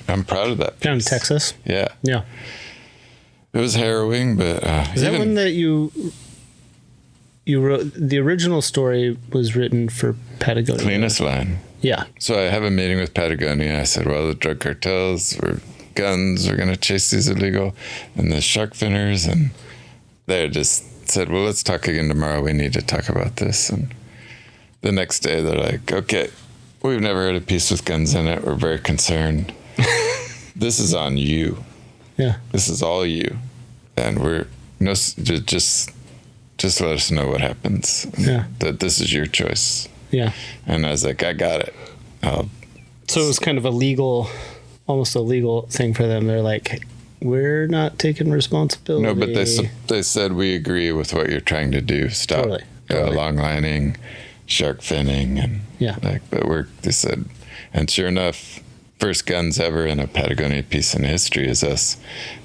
I'm proud of that. Down in Texas. Yeah. Yeah. It was harrowing, but is that one that you wrote? The original story was written for Patagonia. Cleanest line. Yeah. So I have a meeting with Patagonia. I said, well, the drug cartels or guns are going to chase these illegal, and the shark finners, and they just said, well, let's talk again tomorrow. We need to talk about this. And the next day they're like, okay, we've never heard a piece with guns in it. We're very concerned. This is on you. Yeah. This is all you. And just let us know what happens. Yeah. That this is your choice. Yeah. And I was like, I got it. So it was kind of almost a legal thing for them. They're like, we're not taking responsibility. No, but they said, we agree with what you're trying to do. Stop Totally. long lining, shark finning. And they said, and sure enough, first guns ever in a Patagonia piece in history is us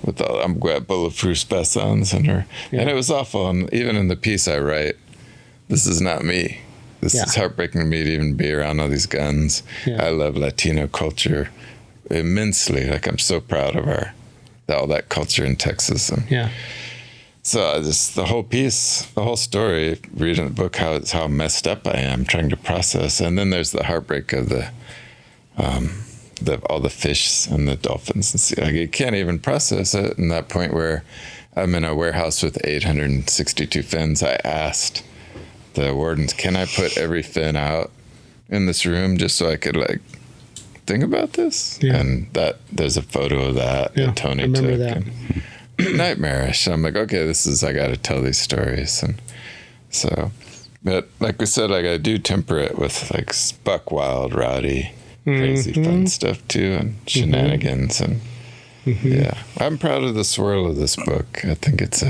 with I'm got bulletproof spessons and it was awful. And even in the piece I write, this is not me. This is heartbreaking to me to even be around all these guns. Yeah. I love Latino culture immensely. Like, I'm so proud of all that culture in Texas. And so the whole piece, the whole story, reading the book, how messed up I am trying to process. And then there's the heartbreak of all the fish and the dolphins and sea. Like, you can't even process it. In that point where I'm in a warehouse with 862 fins, I asked the wardens, can I put every fin out in this room just so I could think about this? Yeah. And there's a photo of that that Tony I remember took. that. Nightmarish. I'm like, okay, I got to tell these stories. And so, but like we said, I do temper it with buck wild, rowdy, crazy fun stuff too, and shenanigans. And I'm proud of the swirl of this book. I think it's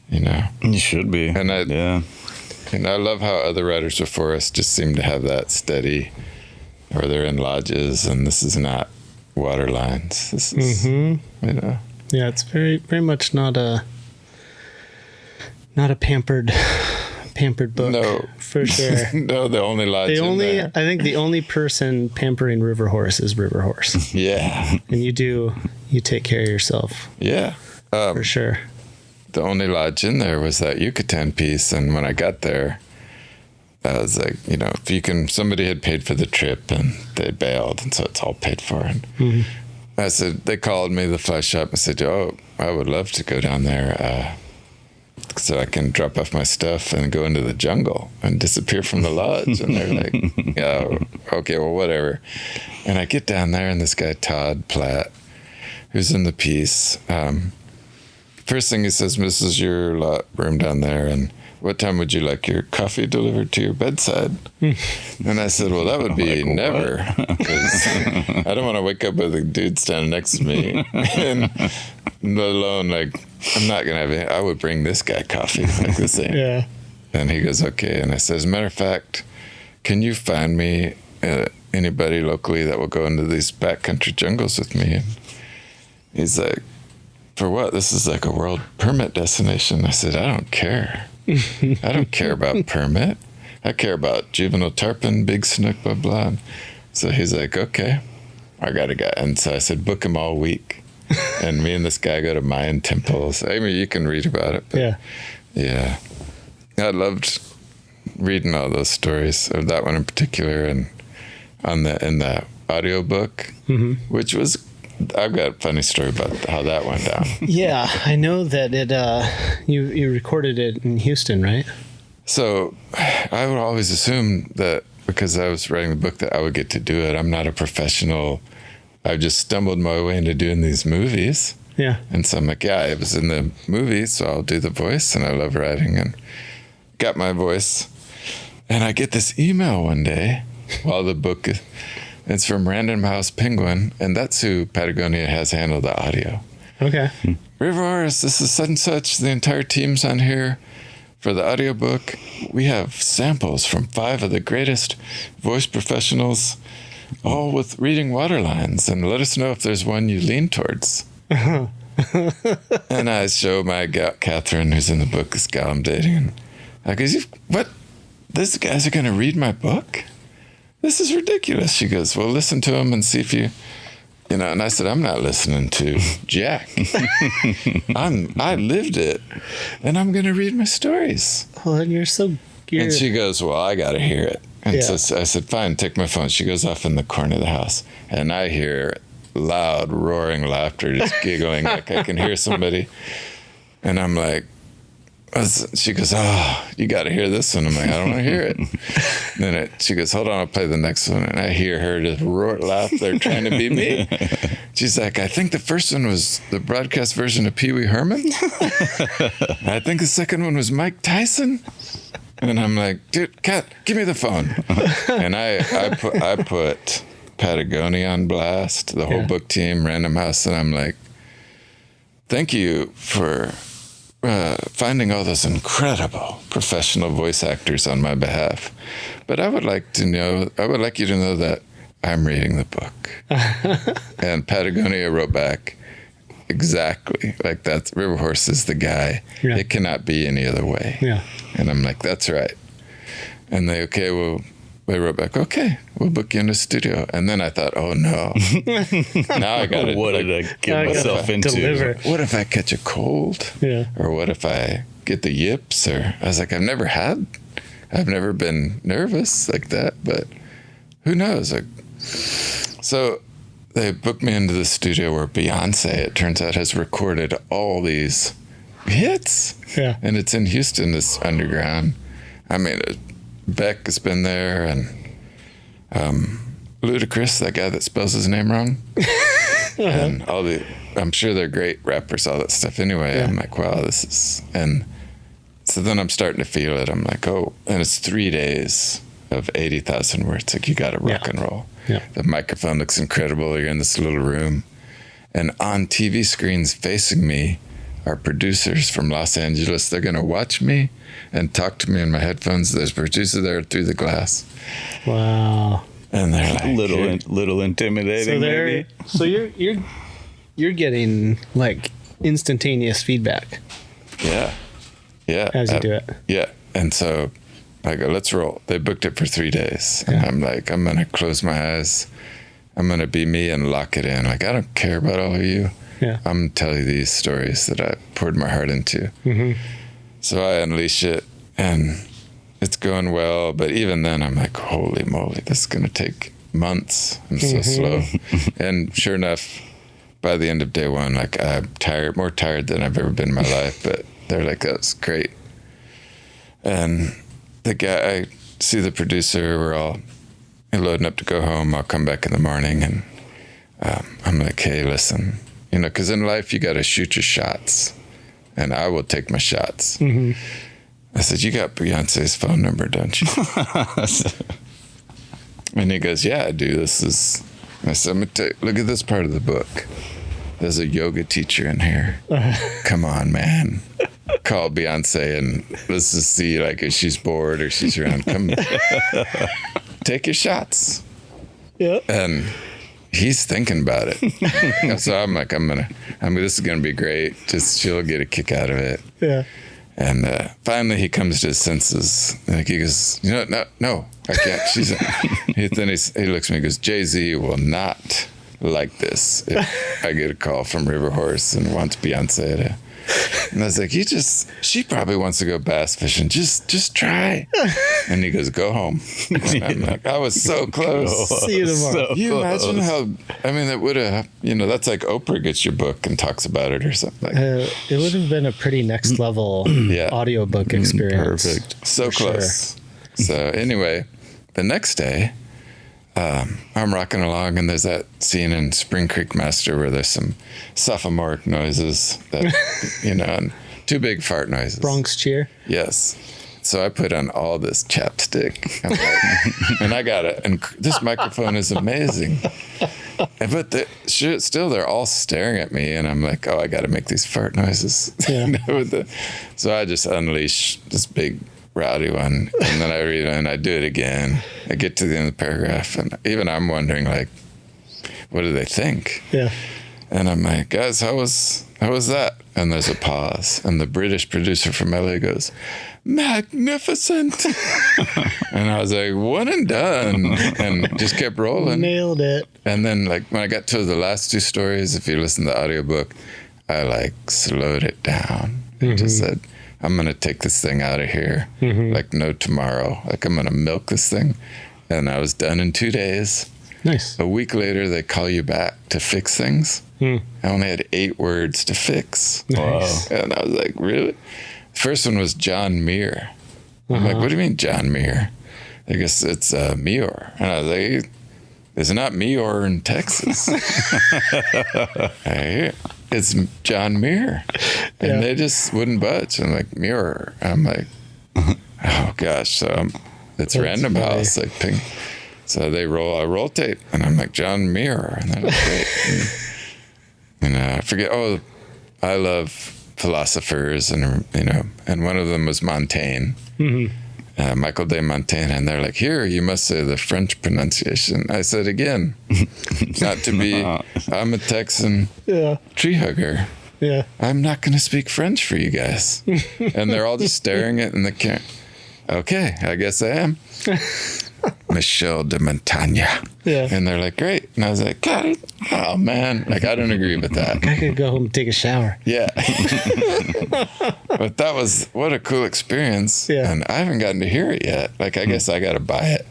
you should be. And I love how other writers before us just seem to have that steady, or they're in lodges, and this is not water lines. This is Yeah, it's very, very much not a pampered book. No, for sure. No, the only lodge. I think the only person pampering Riverhorse is Riverhorse. Yeah, and you take care of yourself. Yeah, for sure. The only lodge in there was that Yucatan piece, and when I got there, I was like, if somebody had paid for the trip and they bailed, and so it's all paid for. And I said, they called me, the fly shop, and said, oh, I would love to go down there so I can drop off my stuff and go into the jungle and disappear from the lodge. And they're like, yeah, okay, well, whatever. And I get down there, and this guy, Todd Platt, who's in the piece, first thing he says, this is your room down there, and what time would you like your coffee delivered to your bedside? And I said, well, that would be never, because I don't want to wake up with a dude standing next to me, and let alone, I'm not going to have any, I would bring this guy coffee, the same. Yeah. And he goes, okay. And I said, as a matter of fact, can you find me anybody locally that will go into these backcountry jungles with me? And he's like, for what? This is a world permit destination. I said, I don't care. I don't care about permit. I care about juvenile tarpon, big snook, blah, blah. And so he's like, okay, I got a guy. And so I said, book him all week. And me and this guy go to Mayan temples. I mean, you can read about it. But yeah. I loved reading all those stories, of that one in particular, and in the audiobook, which was I've got a funny story about how that went down. Yeah, I know that it. You recorded it in Houston, right? So I would always assume that because I was writing the book that I would get to do it. I'm not a professional. I just stumbled my way into doing these movies. Yeah. And so I'm like, yeah, I was in the movie, so I'll do the voice, and I love writing, and got my voice. And I get this email one day while the book is, it's from Random House Penguin, and that's who Patagonia has handled the audio. Okay. Riverhorse, this is such and such. The entire team's on here for the audiobook. We have samples from 5 of the greatest voice professionals, all with reading waterlines, and let us know if there's one you lean towards. And I show my gal, Catherine, who's in the book, this gal I'm dating, and I go, what? These guys are going to read my book? This is ridiculous. She goes, well, listen to them and see if you know, and I said, I'm not listening to Jack. I lived it, and I'm going to read my stories. Oh, and you're so geared. And she goes, well, I got to hear it. And Yeah. so I said, fine, take my phone. She goes off in the corner of the house, and I hear loud, roaring laughter, just giggling like I can hear somebody. And I'm like, she goes, oh, you got to hear this one. I'm like, I don't want to hear it. Then she goes, hold on, I'll play the next one. And I hear her just laugh. They're trying to be me. She's like, I think the first one was the broadcast version of Pee Wee Herman. I think the second one was Mike Tyson. And I'm like, dude, Kat, give me the phone. And I put Patagonia on blast, the whole book team, Random House. And I'm like, thank you for finding all those incredible professional voice actors on my behalf. But I would like you to know that I'm reading the book. And Patagonia wrote back, exactly, like that. Riverhorse is the guy. Yeah. It cannot be any other way. Yeah. And I'm like, that's right. And they wrote back, okay, we'll book you in the studio. And then I thought, oh no. Now I got to. What did I get myself into? Deliver. What if I catch a cold? Yeah. Or what if I get the yips? Or I was like, I've never been nervous like that, but who knows? So they booked me into the studio where Beyonce, it turns out, has recorded all these hits. Yeah. And it's in Houston, this underground. I mean, Beck has been there, and Ludacris, that guy that spells his name wrong. And I'm sure they're great rappers, all that stuff. Anyway, yeah. I'm like, wow, and so then I'm starting to feel it. I'm like, oh, and it's 3 days of 80,000 words. Like, you got to rock and roll. Yeah. The microphone looks incredible. You're in this little room, and on TV screens facing me are producers from Los Angeles. They're going to watch me and talk to me in my headphones. There's a producer there through the glass. Wow. And they're like, little intimidating. Maybe. So you're getting like instantaneous feedback. Yeah. As you do it. Yeah. And so I go, let's roll. They booked it for 3 days. And I'm like, I'm going to close my eyes. I'm going to be me and lock it in. Like, I don't care about all of you. Yeah. I'm going to tell you these stories that I poured my heart into. Mm-hmm. So I unleash it, and it's going well. But even then, I'm like, holy moly, this is going to take months. I'm so slow. And sure enough, by the end of day one, like, I'm tired, more tired than I've ever been in my life. But they're like, that's great. And the guy, I see the producer, we're all loading up to go home. I'll come back in the morning, and I'm like, hey, listen, because in life, you got to shoot your shots. And I will take my shots. Mm-hmm. I said, you got Beyonce's phone number, don't you? And he goes, yeah, I do. I said, look at this part of the book. There's a yoga teacher in here. Come on, man. Call Beyonce and let's just see, like, if she's bored or she's around. Come take your shots. Yeah. And he's thinking about it. So I'm like, this is going to be great. Just, she'll get a kick out of it. Yeah. And finally he comes to his senses. Like, he goes, no, I can't. Then he looks at me and goes, Jay-Z will not like this if I get a call from Riverhorse and wants Beyonce to. And I was like, she probably wants to go bass fishing. Just try. And he goes, go home. And I'm like, I was so close. See you tomorrow. Can you imagine how, I mean, that would have, that's like Oprah gets your book and talks about it or something. It would have been a pretty next level audiobook experience. Perfect. So close. Sure. So anyway, the next day, I'm rocking along, and there's that scene in Spring Creek Master where there's some sophomoric noises that, and two big fart noises. Bronx cheer. Yes. So I put on all this chapstick. I'm like, and I got it. And this microphone is amazing. But still, they're all staring at me, and I'm like, oh, I got to make these fart noises. Yeah. So I just unleash this big rowdy one, and then I read it and I do it again. I get to the end of the paragraph, and even I'm wondering, like, what do they think? Yeah. And I'm like, guys, how was that? And there's a pause, and the British producer from LA goes, magnificent. And I was like, one and done, and just kept rolling. Nailed it. And then, like, when I got to the last two stories, if you listen to the audiobook, I like slowed it down and just said, I'm going to take this thing out of here like no tomorrow. Like, I'm going to milk this thing. And I was done in 2 days. Nice. A week later, they call you back to fix things. I only had 8 words to fix. Nice. And I was like, really? The first one was John Muir. I'm like, what do you mean John Muir? I guess it's Muir. And I was like, it's not Muir in Texas. It's John Muir. And they just wouldn't budge. I'm like, Muir. I'm like, oh gosh. So it's Random House, like ping. So I roll tape, and I'm like, John Muir. And that was great. and I forget, I love philosophers, and and one of them was Montaigne. Michael de Montaigne, and they're like, here, you must say the French pronunciation. I said again, not to be, I'm a Texan tree hugger. Yeah. I'm not going to speak French for you guys. And they're all just staring at, and they can't. Okay, I guess I am. Michel de Montaigne. Yeah. And they're like, great. And I was like, God, oh man, like, I don't agree with that. I could go home and take a shower. Yeah. But that was, what a cool experience. Yeah. And I haven't gotten to hear it yet. Like, I guess I got to buy it.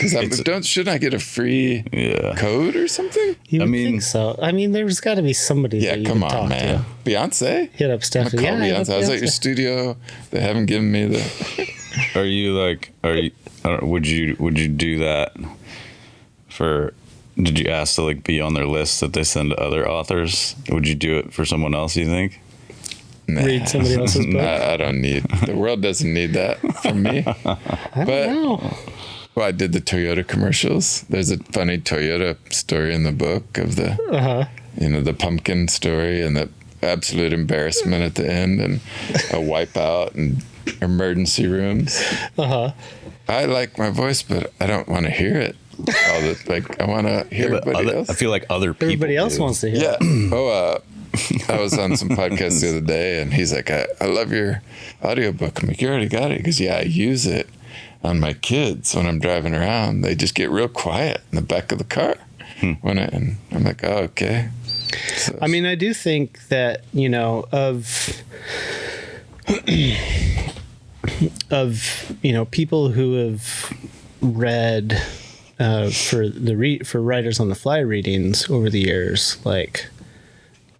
Because shouldn't I get a free code or something? You would think so. I mean, there's got to be somebody that you come can on, talk man. to. Beyonce? Hit up Stephanie. Call Beyonce. I was at your studio. They haven't given me the... would you do that did you ask to like be on their list that they send to other authors? Would you do it for someone else, you think? Nah. Read somebody else's book? I don't need, the world doesn't need that from me. I don't know. Well, I did the Toyota commercials. There's a funny Toyota story in the book of the, the pumpkin story and the absolute embarrassment at the end and a wipeout and emergency rooms. I like my voice, but I don't want to hear it. I want to hear everybody else. I feel like other people. Everybody else wants to hear. Yeah. I was on some podcast the other day, and he's like, I love your audiobook. I'm like, you already got it? He goes, yeah, I use it on my kids when I'm driving around. They just get real quiet in the back of the car. And I'm like, oh, okay. So, I mean, I do think that, of people who have read for Writers on the Fly readings over the years, like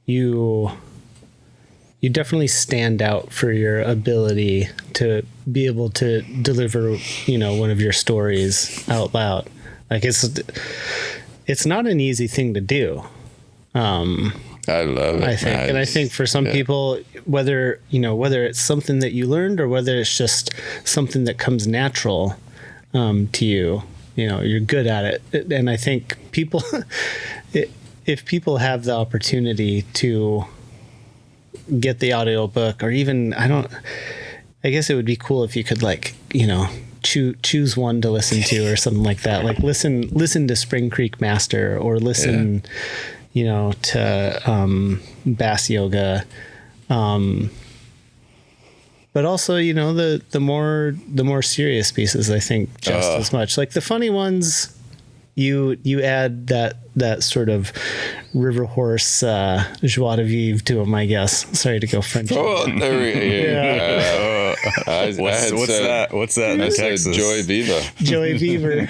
you definitely stand out for your ability to be able to deliver, one of your stories out loud. Like it's not an easy thing to do. I love it. I think, and I think for some people, whether it's something that you learned or whether it's just something that comes natural to you, you're good at it. And I think people, if people have the opportunity to get the audiobook, or even, I guess it would be cool if you could choose one to listen to or something like that. Like listen to Spring Creek Master, or listen, to Bass Yoga. But also, the more serious pieces, I think just as much. Like the funny ones, you add that sort of Riverhorse joie de vivre to him, I guess. Sorry to go French. Oh, there we go. What's that in I Texas? said Joy Viva. Joey Beaver.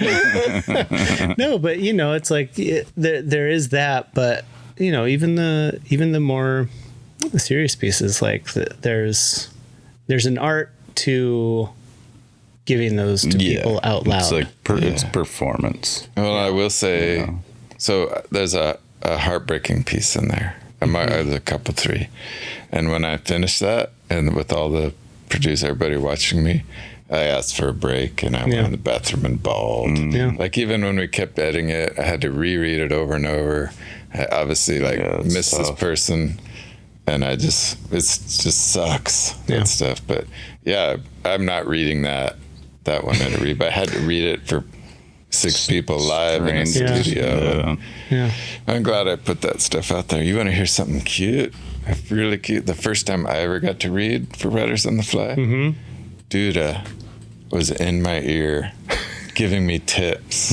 No, but it's like there is that, but even the more serious pieces, like there's an art to giving those to people out loud. It's like it's performance. Well, I will say, so there's a heartbreaking piece in there. There's a couple, 3. And when I finished that, and with all the producers, everybody watching me, I asked for a break, and I went in the bathroom and bawled. Like, even when we kept editing it, I had to reread it over and over. I obviously missed this person, and it just sucks, that stuff. But yeah, I'm not reading that one I had to read, but I had to read it for 6 people live in a studio. Yeah. I'm glad I put that stuff out there. You want to hear something cute? Really cute. The first time I ever got to read for Writers on the Fly, Duda was in my ear giving me tips.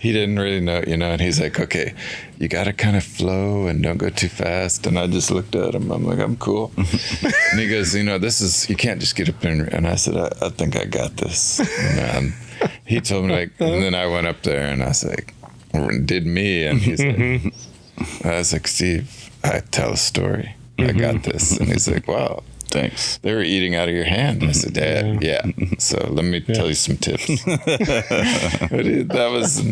He didn't really know, and he's like, okay, you got to kind of flow and don't go too fast. And I just looked at him. I'm like, I'm cool. And he goes, this is, you can't just get up and I said, I think I got this. And he told me, and then I went up there and I was like, did me? And he's like, I was like, Steve, I tell a story. I got this. And he's like, wow. Thanks. They were eating out of your hand. I said, Dad, yeah. So let me tell you some tips. That was.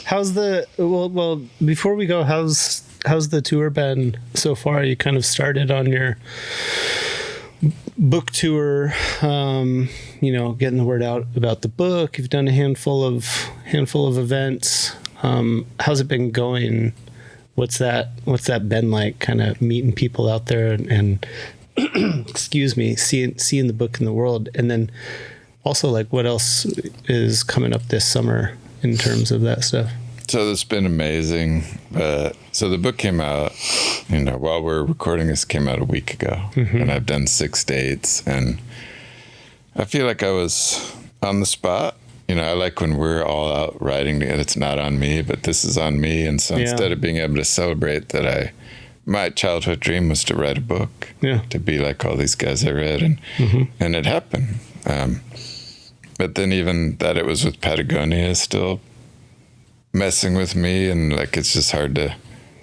How's the well? Before we go, how's the tour been so far? You kind of started on your book tour, getting the word out about the book. You've done a handful of events. How's it been going? What's that been like? Kind of meeting people out there and excuse me, seeing the book in the world, and then also like what else is coming up this summer in terms of that stuff? So it's been amazing. So the book came out, while we're recording this, came out a week ago, and I've done 6 dates, and I feel like I was on the spot. I like when we're all out writing together. It's not on me, but this is on me. And so instead of being able to celebrate that my childhood dream was to write a book, to be like all these guys I read, and it happened. But then even that it was with Patagonia is still messing with me, and like it's just hard to.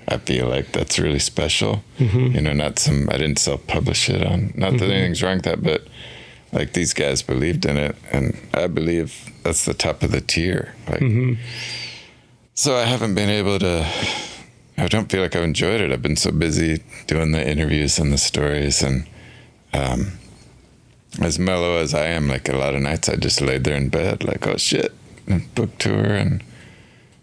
I feel like that's really special. I didn't self-publish it on. Not that anything's wrong with that, but like these guys believed in it, and I believe that's the top of the tier. So I haven't been able to. I don't feel like I've enjoyed it. I've been so busy doing the interviews and the stories, and as mellow as I am, like a lot of nights I just laid there in bed like, oh shit, book tour, and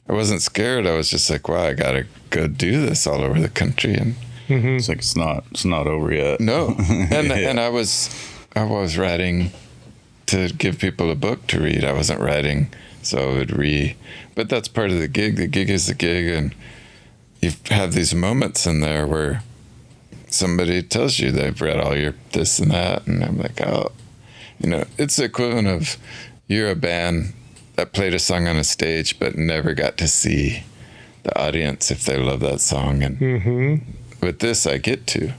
I wasn't scared. I was just like, wow, I gotta go do this all over the country, and it's like it's not over yet. No, and I was writing to give people a book to read. I wasn't writing so I would but that's part of the gig. The gig is the gig, and you have these moments in there where somebody tells you they've read all your this and that, and I'm like, oh, it's the equivalent of you're a band that played a song on a stage but never got to see the audience if they love that song, and with this I get to.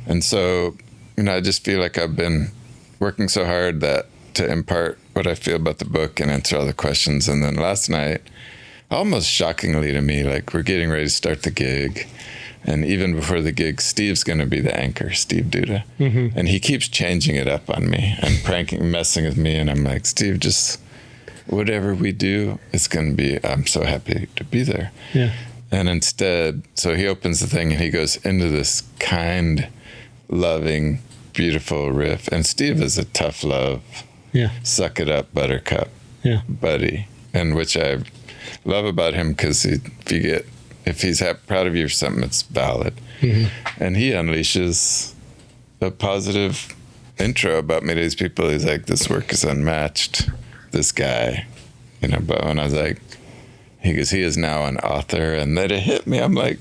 And so I just feel like I've been working so hard that to impart what I feel about the book and answer all the questions. And then last night, almost shockingly to me, like we're getting ready to start the gig, and even before the gig, Steve's going to be the anchor, Steve Duda, and he keeps changing it up on me and messing with me, and I'm like, Steve, just whatever we do, it's going to be. I'm so happy to be there. And instead, so he opens the thing and he goes into this kind, loving, beautiful riff, and Steve is a tough love. Suck it up, buttercup, buddy, and which I love about him, because if he's proud of you for something, it's valid. And he unleashes a positive intro about me to these people. He's like, this work is unmatched, this guy, but when I was like, he goes, he is now an author, and then it hit me. I'm like,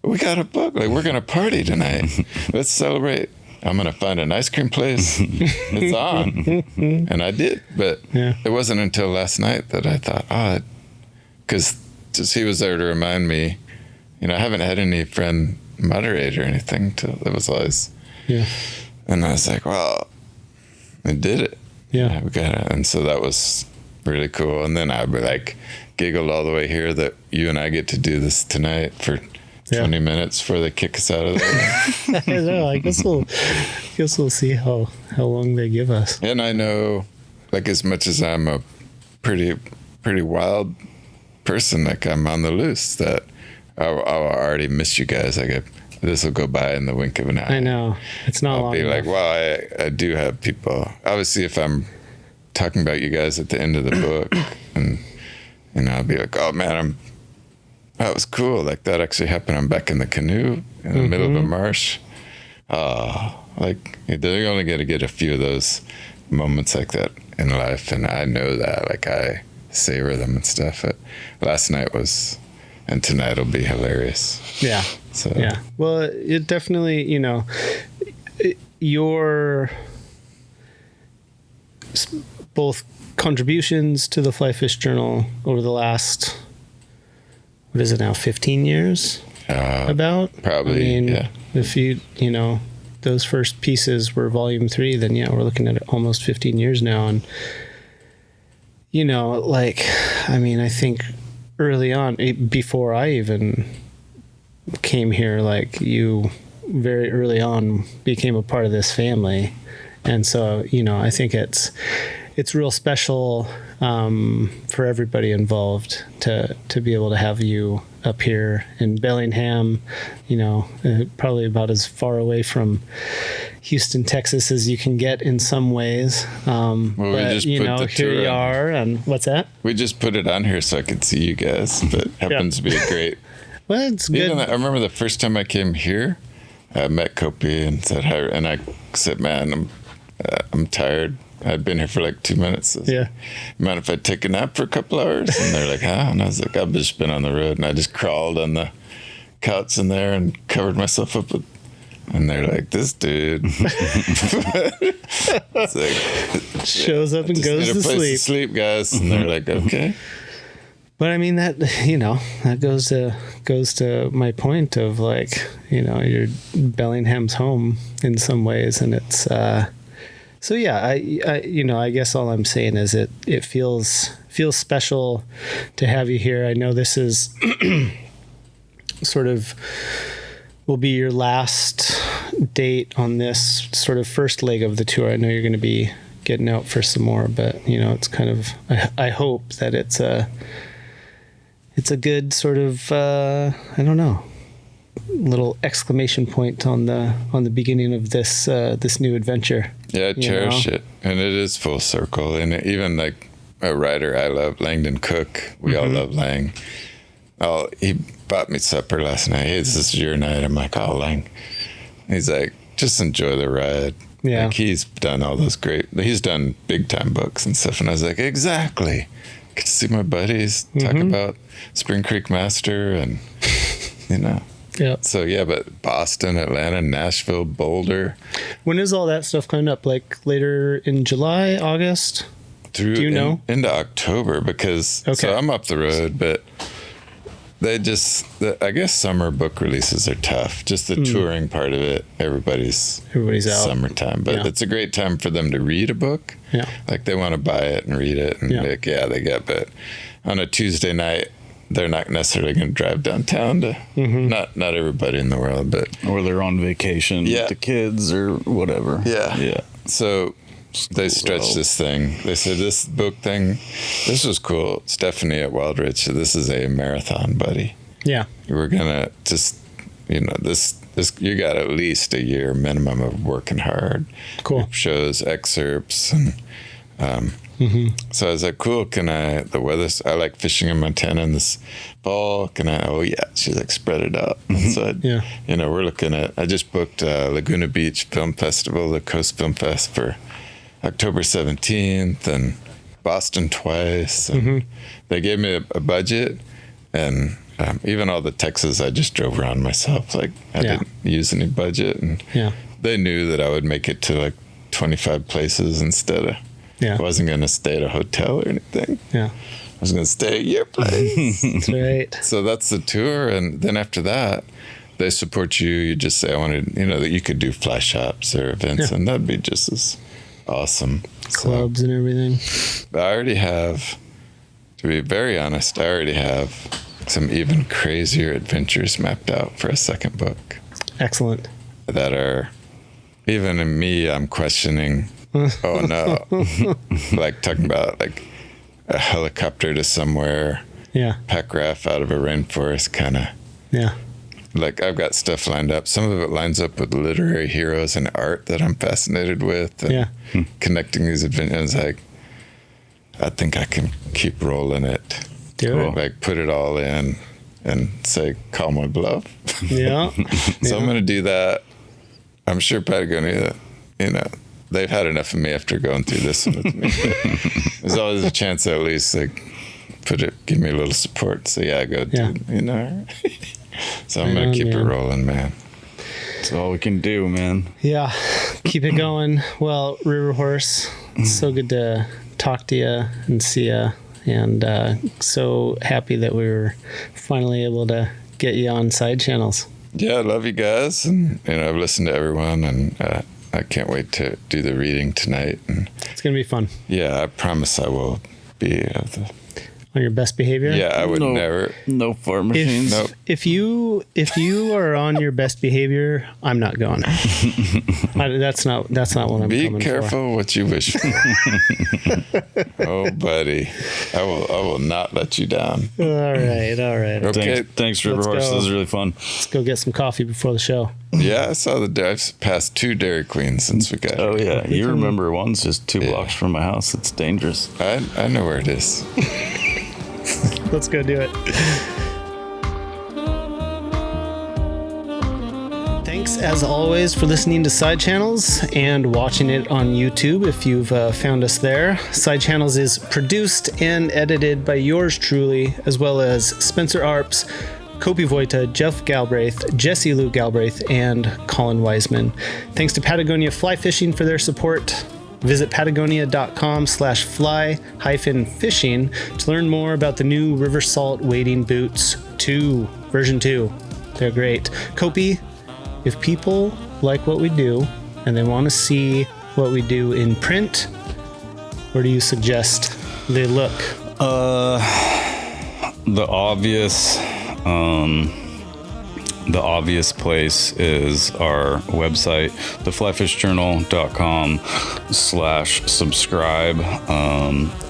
we got a book, like we're gonna party tonight. Let's celebrate. I'm going to find an ice cream place. It's on. And I did. But it wasn't until last night that I thought, because just he was there to remind me, I haven't had any friend moderate or anything till it was always. Yeah. And I was like, well, I did it. Yeah. We got it. And so that was really cool. And then I would like giggled all the way here that you and I get to do this tonight for 20 minutes before they kick us out of there. I know. I guess we'll see how long they give us. And I know, like, as much as I'm a pretty wild person, like I'm on the loose, that I'll already miss you guys. Like this will go by in the wink of an eye. I know. It's not I'll long be enough. like, well, I do have people. Obviously, if I'm talking about you guys at the end of the book, and I'll be like, oh man, that was cool. Like that actually happened. I'm back in the canoe in the middle of a marsh. Like they're only going to get a few of those moments like that in life, and I know that. Like I savor them and stuff. But last night was, and tonight will be hilarious. Yeah. So yeah. Well, it definitely, your both contributions to the Flyfish Journal over the last, what is it now, 15 years? About? Probably, yeah. If those first pieces were volume 3, then yeah, we're looking at almost 15 years now. And, I think early on, before I even came here, like you very early on became a part of this family. And so, I think it's real special for everybody involved to be able to have you up here in Bellingham, probably about as far away from Houston, Texas as you can get in some ways. Well, but, we just put the here tour you on. are. And what's that? We just put it on here so I could see you guys, but happens to be a great. Well, it's good. I remember the first time I came here, I met Kopi and said hi, and I said, man, I'm tired. I'd been here for like 2 minutes. Yeah. Mind if I take a nap for a couple hours? And they're like, huh? And I was like, I've just been on the road. And I just crawled on the couch in there and covered myself up with, and they're like, this dude. It's like, shows up and just goes need a to place sleep. to sleep, guys. And they're like, okay. But I mean that goes to my point of like, your Bellingham's home in some ways, and it's so yeah, I guess all I'm saying is it feels special to have you here. I know this is sort of will be your last date on this sort of first leg of the tour. I know you're going to be getting out for some more, but it's kind of I hope that it's a good sort of I don't know, little exclamation point on the beginning of this new adventure. Yeah, I cherish it, and it is full circle. And even like a writer I love, Langdon Cook. We all love Lang. Oh, he bought me supper last night. Hey, this is your night. I'm like, oh, Lang. He's like, just enjoy the ride. Yeah. Like he's done all those he's done big time books and stuff. And I was like, exactly. Get to see my buddies talk about Spring Creek Master and, Yeah. So yeah, but Boston, Atlanta, Nashville, Boulder. When is all that stuff coming up? Like later in July, August? Do you know? Into October, because so I'm up the road, but I guess summer book releases are tough. Just the touring part of it, everybody's out. Summertime, but it's a great time for them to read a book. Yeah. Like they want to buy it and read it, and they get. But on a Tuesday night, they're not necessarily going to drive downtown to. Not everybody in the world, but Or they're on vacation with the kids or whatever. Yeah. So they stretched this thing. They said this book thing, this was cool. Stephanie at Wildrich, this is a marathon, buddy. Yeah. We're gonna just, this you got at least a year minimum of working hard. Cool. Shows, excerpts, and so I was like, cool. The weather's, I like fishing in Montana in this fall. Oh yeah. She's like, spread it out. And so we're looking at, I just booked Laguna Beach Film Festival, the Coast Film Fest for October 17th, and Boston twice. And they gave me a budget, and even all the Texas, I just drove around myself. Like I didn't use any budget, and they knew that I would make it to like 25 places instead of. I wasn't going to stay at a hotel or anything. Yeah. was going to stay at your place. That's right. So that's the tour. And then after that, they support you. You just say, I wanted, that you could do fly shops or events, and that'd be just as awesome. Clubs and everything. But I already have, to be very honest, some even crazier adventures mapped out for a second book. Excellent. That are, even in me, I'm questioning, oh no. Like talking about like a helicopter to somewhere, pack raft out of a rainforest kind of. Yeah. Like I've got stuff lined up. Some of it lines up with literary heroes and art that I'm fascinated with. And connecting these adventures. Like, I think I can keep rolling it. Do it. Like put it all in and say, call my bluff. Yeah. So I'm going to do that. I'm sure Patagonia, they've had enough of me after going through this one with me. There's always a chance to at least like give me a little support. So go do, So I'm going to keep it rolling, man. That's all we can do, man. Yeah. Keep it going. Well, Riverhorse, it's so good to talk to you and see you. And so happy that we were finally able to get you on Sidechannels. Yeah, I love you guys. And, I've listened to everyone, and I can't wait to do the reading tonight. And it's going to be fun. Yeah, I promise I will be on your best behavior. Yeah, I would never. No fart machines. Nope. If you are on your best behavior, I'm not going. That's not what I'm Be coming careful for. what you wish for. Oh, buddy, I will not let you down. All right. Okay. Thanks, Riverhorse. This was really fun. Let's go get some coffee before the show. Yeah, I saw I've passed 2 Dairy Queens since we got here. Oh yeah, you remember one's just 2 blocks from my house. It's dangerous. I know where it is. Let's go do it. Thanks as always for listening to Sidechannels and watching it on YouTube if you've found us there. Sidechannels is produced and edited by yours truly, as well as Spencer Arps, Kopi Voita, Jeff Galbraith, Jesse Lou Galbraith, and Colin Wiseman. Thanks to Patagonia Fly Fishing for their support. Visit patagonia.com/fly-fishing to learn more about the new River Salt wading boots 2, version 2. They're great. Kopi, if people like what we do and they want to see what we do in print, where do you suggest they look? The obvious place is our website, theflyfishjournal.com/subscribe.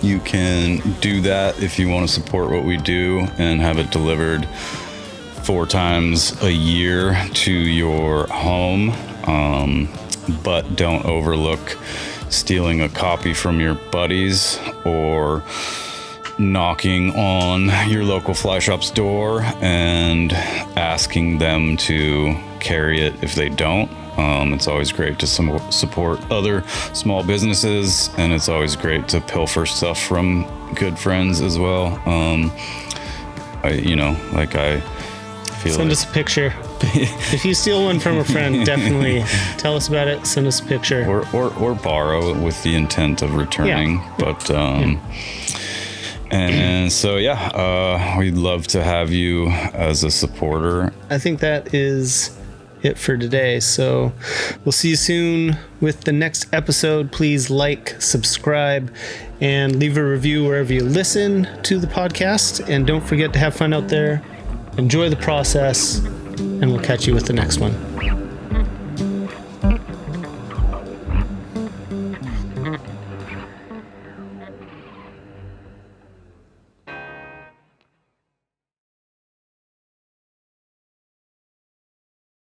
You can do that if you want to support what we do and have it delivered 4 times a year to your home. But don't overlook stealing a copy from your buddies or knocking on your local fly shop's door and asking them to carry it if they don't. It's always great to support other small businesses, and it's always great to pilfer stuff from good friends as well. I feel Send us a picture. If you steal one from a friend, definitely tell us about it. Send us a picture. Or borrow with the intent of returning. But and so, we'd love to have you as a supporter. I think that is it for today. So we'll see you soon with the next episode. Please like, subscribe, and leave a review wherever you listen to the podcast. And don't forget to have fun out there. Enjoy the process, and we'll catch you with the next one.